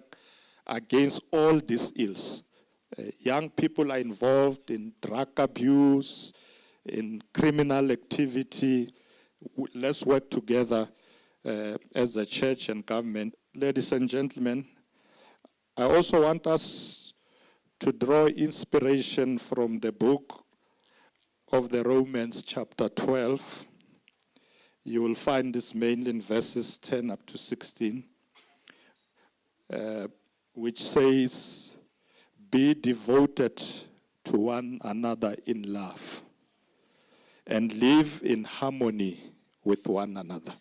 against all these ills. Young people are involved in drug abuse, in criminal activity. Let's work together as a church and government. Ladies and gentlemen, I also want us to draw inspiration from the book of the Romans chapter 12. You will find this mainly in verses 10 up to 16, which says, be devoted to one another in love and live in harmony with one another.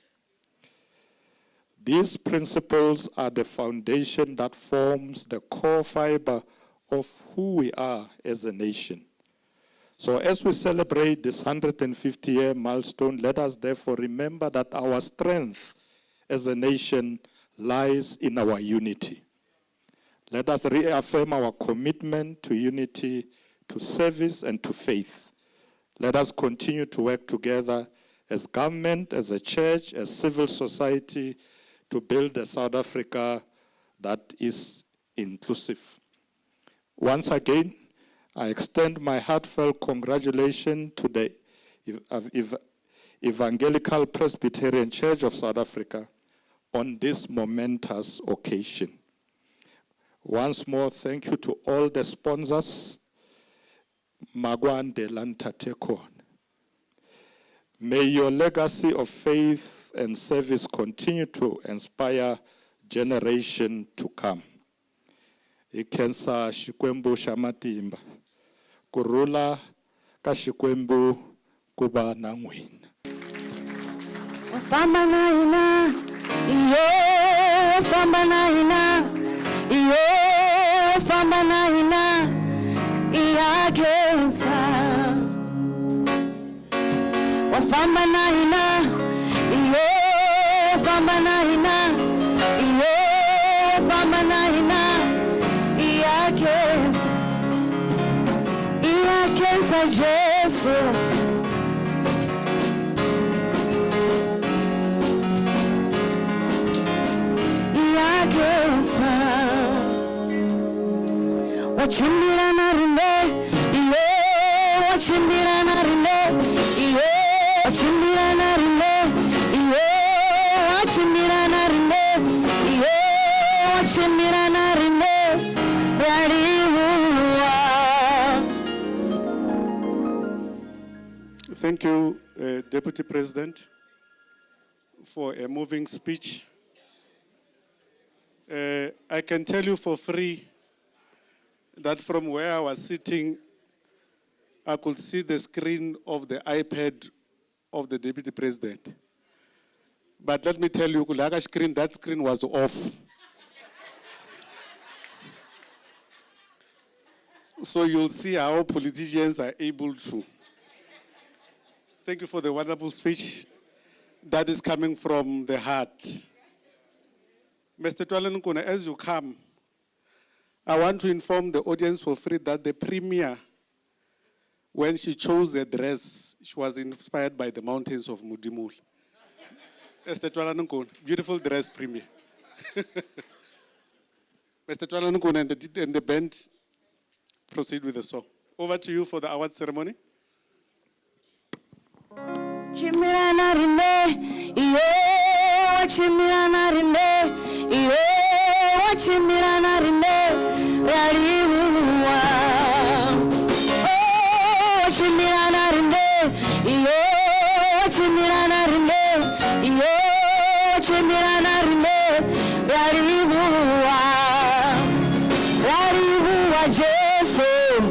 These principles are the foundation that forms the core fiber of who we are as a nation. So as we celebrate this 150-year milestone, let us therefore remember that our strength as a nation lies in our unity. Let us reaffirm our commitment to unity, to service, and to faith. Let us continue to work together as government, as a church, as civil society, to build a South Africa that is inclusive. Once again, I extend my heartfelt congratulations to the Evangelical Presbyterian Church of South Africa on this momentous occasion. Once more, thank you to all the sponsors. Magwande Lantatekon. May your legacy of faith and service continue to inspire generation to come. Ikensa Shikwembu Shamatimba. Kurula Kashikwembu Kuba Nangwin. Wafamba na ina, iyo, wafamba na ina, iyo, wafamba na ina, iyakeza. Wafamba na ina, iyo, wafamba na ina, iyo, wafamba na ina, iyakeza. Iyakeza Jesu. Wachimbira na rinde, iye, wachimbira na rinde, iye, wachimbira na rinde, iye, wachimbira na rinde, iye, wachimbira na rinde, Thank you, Deputy President, for a moving speech. I can tell you for free that from where I was sitting, I could see the screen of the iPad of the Deputy President. But let me tell you, that screen was off. So you'll see how politicians are able to. Thank you for the wonderful speech that is coming from the heart. Mr. Twalankuna, as you come, I want to inform the audience for free that the premier, when she chose the dress, she was inspired by the mountains of Mudimul. Mr. Twalankuna, beautiful dress, premier. Mr. Twalankuna and the band proceed with the song. Over to you for the award ceremony. Chimilana rinde, iyo, chimilana rinde, iyo, chimilana rinde, yaliwa. Oh, chimilana rinde, iyo, Jesu,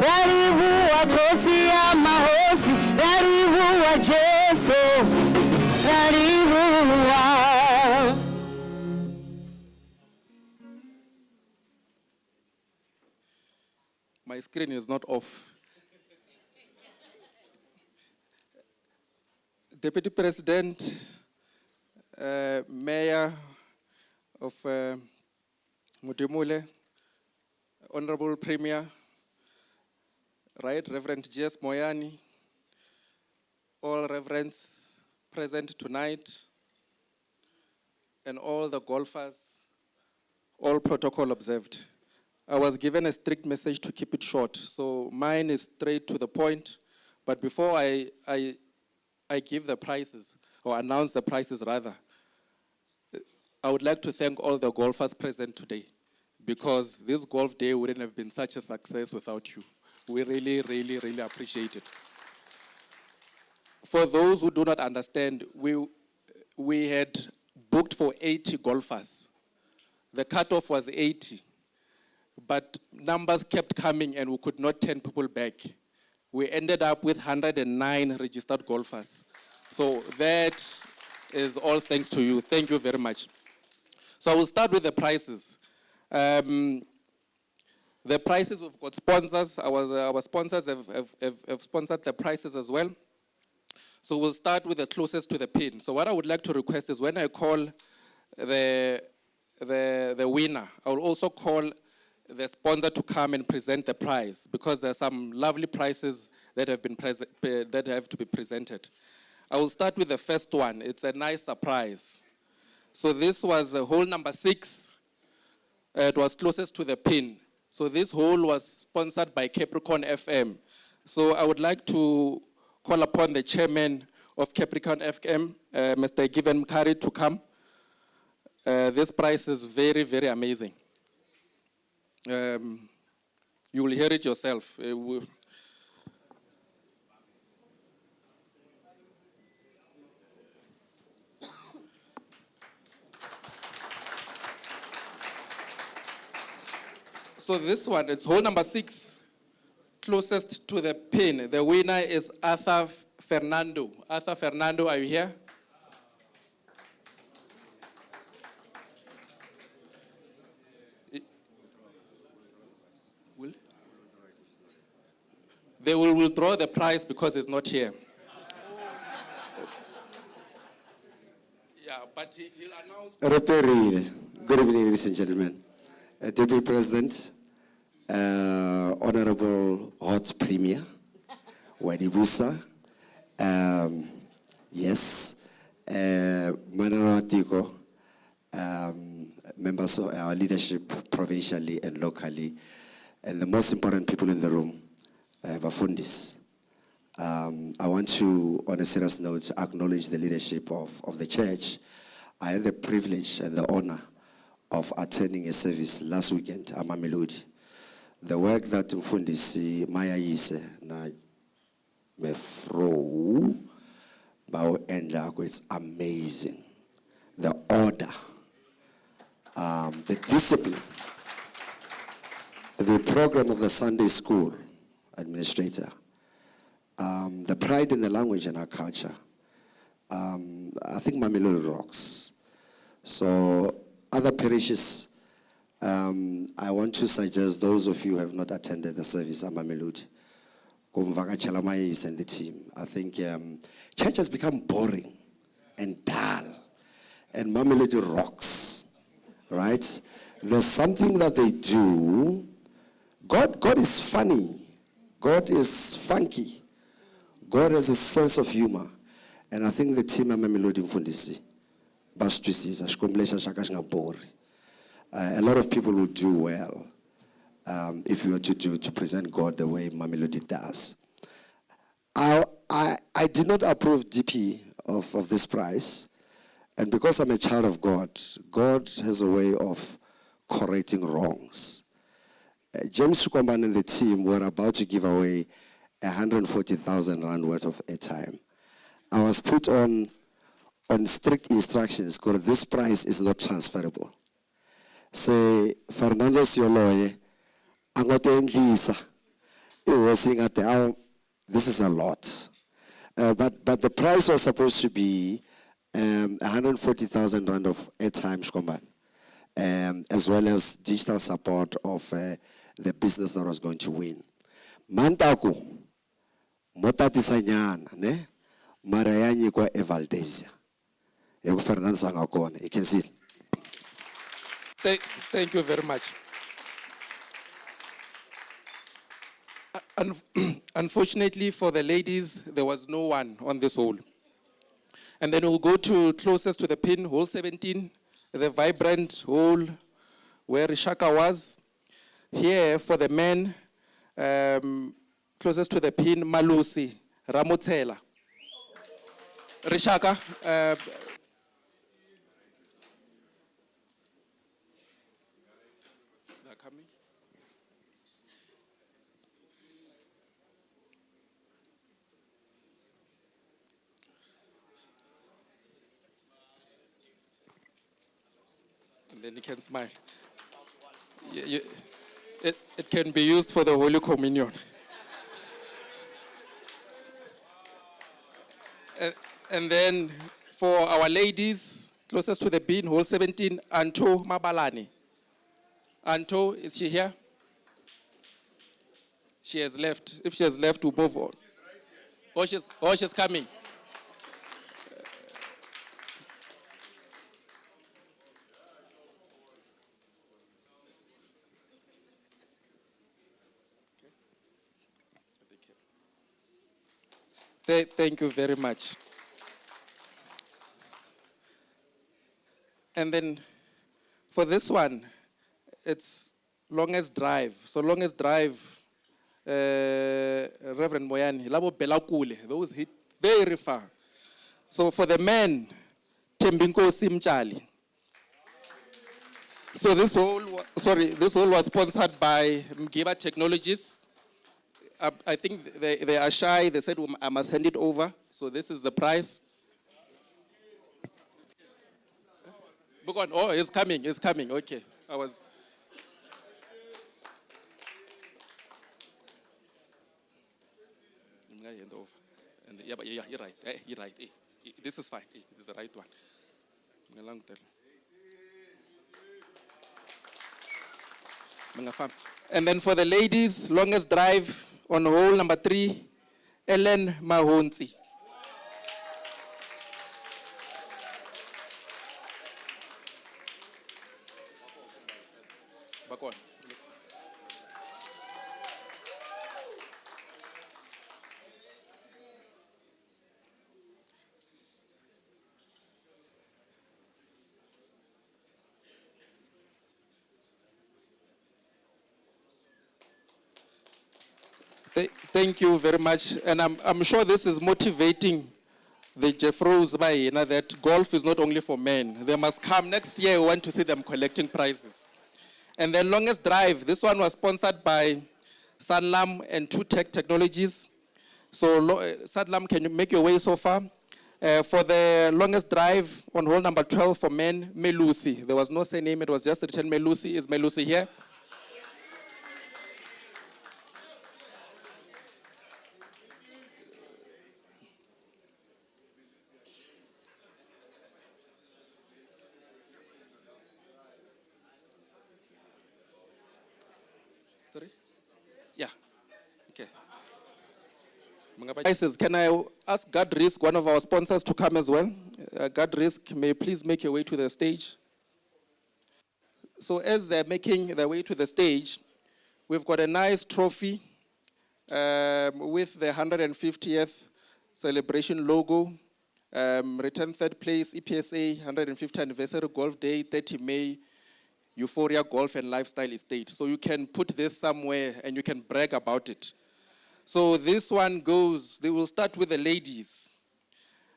karibu wakosi ya mahosi, karibu wa Jesu, karibu wa. My screen is not off. Deputy President, Mayor of Mutimule, Honorable Premier, Right Reverend J.S. Moyani, all reverends present tonight, and all the golfers, all protocol observed. I was given a strict message to keep it short, so mine is straight to the point. But before I give the prizes, or announce the prizes rather, I would like to thank all the golfers present today, because this golf day wouldn't have been such a success without you. We really, really, really appreciate it. For those who do not understand, we had booked for 80 golfers. The cutoff was 80. But numbers kept coming and we could not turn people back. We ended up with 109 registered golfers. So that is all thanks to you. Thank you very much. So I will start with the prizes. The prizes, we've got sponsors. Our sponsors have sponsored the prizes as well. So we'll start with the closest to the pin. So what I would like to request is when I call the winner, I will also call the sponsor to come and present the prize, because there are some lovely prizes that have to be presented. I will start with the first one. It's a nice surprise. So this was hole number 6. It was closest to the pin. So this hole was sponsored by Capricorn FM. So I would like to call upon the chairman of Capricorn FM, Mr. Given Mkari, to come. This prize is very, very amazing. You will hear it yourself. So this one, it's hole number 6, closest to the pin. The winner is Arthur Fernando. Arthur Fernando, are you here? They will withdraw the prize because it's not here. Yeah, but he'll announce. Good evening, ladies and gentlemen. Deputy President, Honorable Hot Premier, Wadibusa, yes, Manaratiko, members of our leadership provincially and locally, and the most important people in the room, Bafundis. I want to, on a serious note, acknowledge the leadership of the church. I had the privilege and the honor of attending a service last weekend, Amamelodi. The work that Mfundisi Maya Yise na mefro bao endlako, it's amazing. The order, the discipline, the program of the Sunday school administrator, the pride in the language and our culture. I think Mamelodi rocks. So other parishes, I want to suggest those of you who have not attended the service at Mamelodi, and the team. I think church has become boring and dull, and Mamelodi rocks, right? There's something that they do. God is funny. God is funky. God has a sense of humor. And I think the team at Mamelodi Mfundisi, a lot of people will do well if you were to present God the way Mamelodi does. I did not approve DP of this prize, and because I'm a child of God, God has a way of correcting wrongs. James Sukomban and the team were about to give away 140,000 rand worth of airtime. I was put on strict instructions because this price is not transferable. Say, Fernando Sioloye, Angotendlisa. It was saying at the this is a lot. But the price was supposed to be 140,000 rand of airtime, Shkomban, as well as digital support of the business that was going to win. Mantaku, motatisanyana, ne? Marayanyi kwa Evaldesia. You can see. Thank you very much. Unfortunately for the ladies, there was no one on this hole. And then we'll go to closest to the pin, hole 17, the vibrant hole where Rishaka was. Here for the men, closest to the pin, Malusi, Ramotela. Rishaka, they're coming. And then you can smile. It can be used for the Holy Communion. And then for our ladies, closest to the bin, hole 17, Anto Mabalani. Anto, is she here? She has left. If she has left, we'll move on. Oh, she's coming. Thank you very much. And then for this one, it's longest drive. So longest drive, Reverend Moyani, Labo Belakule, those hit very far. So for the men, Tembinko Simchali. So this whole was sponsored by Mgiba Technologies. I think they are shy. They said I must hand it over. So this is the price. Oh, he's coming. He's coming. Okay. I was. Hand over. And yeah, you're right. You're right. This is fine. This is the right one. And then for the ladies, longest drive on hole number 3, Ellen Mahonzi. Back on. Thank you very much. And I'm sure this is motivating the Jeffros by that golf is not only for men. They must come next year. We want to see them collecting prizes. And the longest drive, this one was sponsored by Sanlam and 2Tech Technologies. So Sanlam, can you make your way so far? For the longest drive on hole number 12 for men, Melusi. There was no surname, it was just written Melusi. Is Melusi here? Sorry? Yeah. Okay. Can I ask God Risk, one of our sponsors, to come as well? God Risk, may you please make your way to the stage. So as they're making their way to the stage, we've got a nice trophy with the 150th celebration logo, returned third place, EPCSA 150th anniversary golf day, 30 May, Euphoria Golf and Lifestyle Estate. So you can put this somewhere and you can brag about it. So this one goes, they will start with the ladies.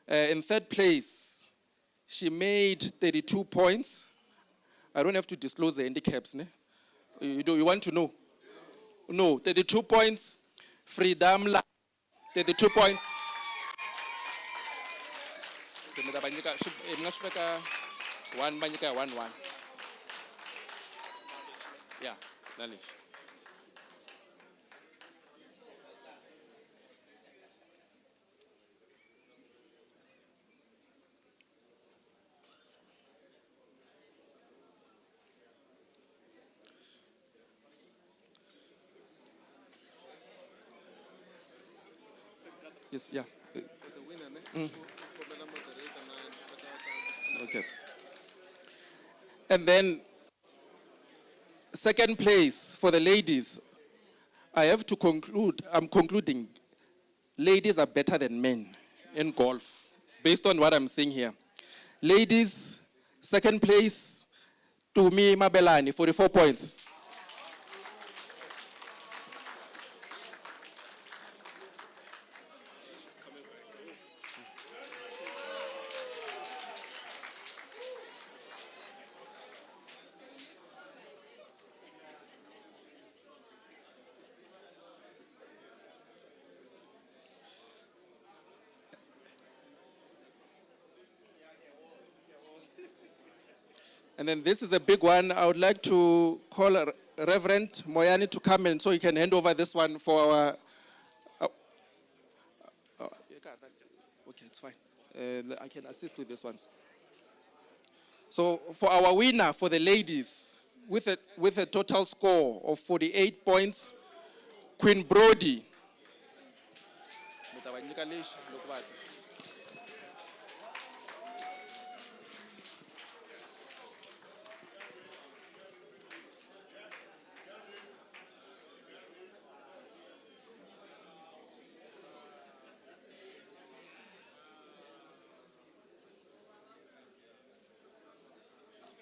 In third place, she made 32 points. I don't have to disclose the handicaps, ne? You want to know? No, 32 points. Freedom, 32 points. One. Yeah, Yes, yeah. Okay. And then, second place for the ladies. I have to conclude, I'm concluding, ladies are better than men in golf, based on what I'm seeing here. Ladies, second place, Tumi Mabelani, 44 points. And then this is a big one. I would like to call Reverend Moyani to come in so he can hand over this one for our... okay, it's fine. I can assist with this one. So for our winner, for the ladies, with a total score of 48 points, Queen Brody.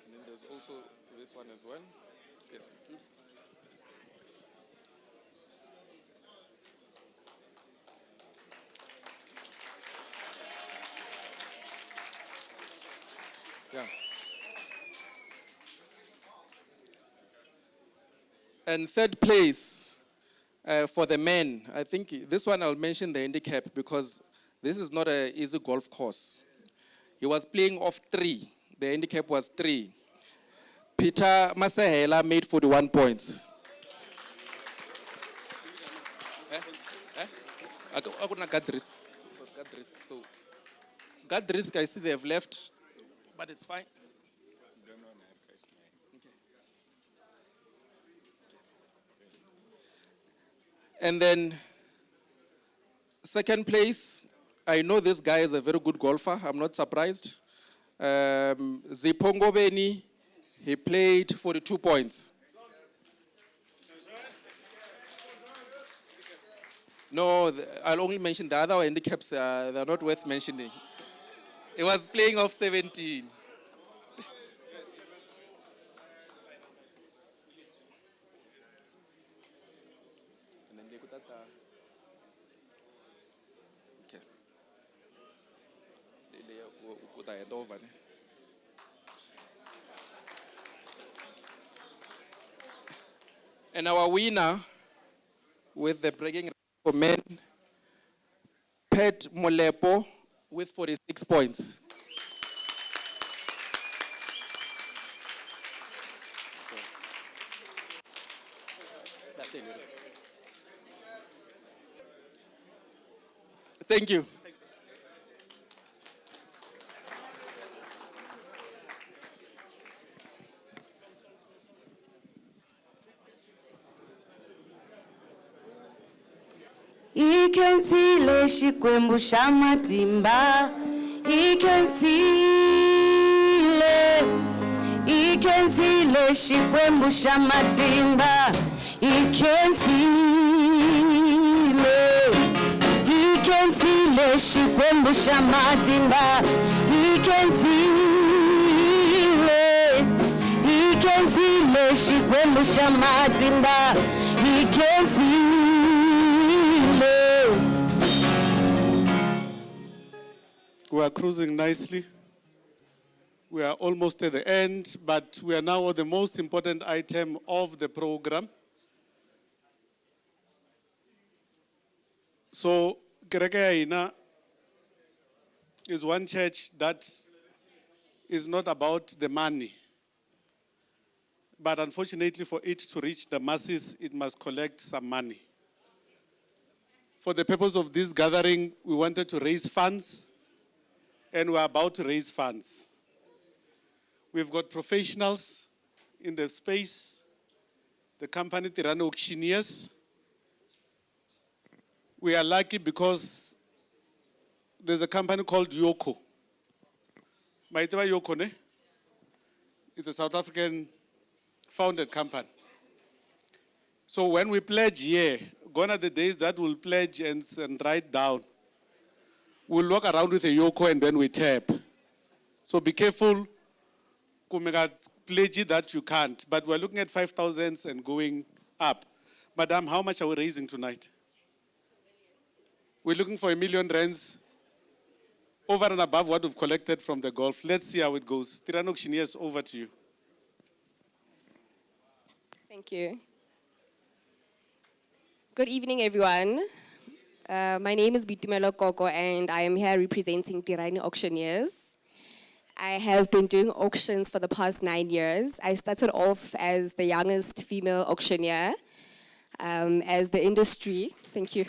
And then there's also this one as well. Yeah, thank you. Yeah. And third place for the men, I think this one I'll mention the handicap because this is not an easy golf course. He was playing off 3. The handicap was 3. Peter Masahela made 41 points. I couldn't get risk. It was guard risk. So, guard risk, I see they have left, but it's fine. And then, second place, I know this guy is a very good golfer. I'm not surprised. Zipongo Beni, he played 42 points. No, I'll only mention the other handicaps. They're not worth mentioning. He was playing off 17. And then they put that. Okay. They put that over. And our winner with the breaking for men, Pet Molepo with 46 points. Thank you. Ikensile xikwembu xa matimba, ikensile xikwembu xa matimba, ikensile xikwembu xa matimba, ikensile xikwembu xa matimba, We are cruising nicely. We are almost at the end, but we are now on the most important item of the program. So, Kereke ya ina is one church that is not about the money. But unfortunately, for it to reach the masses, it must collect some money. For the purpose of this gathering, we wanted to raise funds, and we're about to raise funds. We've got professionals in the space, the company Tirana Auctioneers. We are lucky because there's a company called Yoko. Maitwa Yoko, ne? It's a South African founded company. So when we pledge here, gone are the days that we'll pledge and write down. We'll walk around with a Yoko and then we tap. So be careful, kumega pledge that you can't. But we're looking at 5,000 and going up. Madam, how much are we raising tonight? We're looking for R1 million over and above what we've collected from the golf. Let's see how it goes. Tirano Kshinias, over to you. Thank you. Good evening, everyone. My name is Bitumelo Koko, and I am here representing Tirani Auctioneers. I have been doing auctions for the past 9 years. I started off as the youngest female auctioneer, as the industry. Thank you.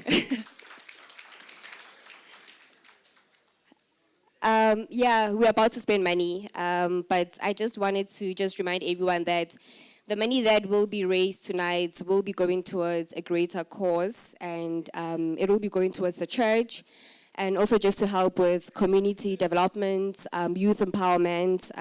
Yeah, we're about to spend money, but I just wanted to remind everyone that the money that will be raised tonight will be going towards a greater cause, and it will be going towards the church, and also just to help with community development, youth empowerment,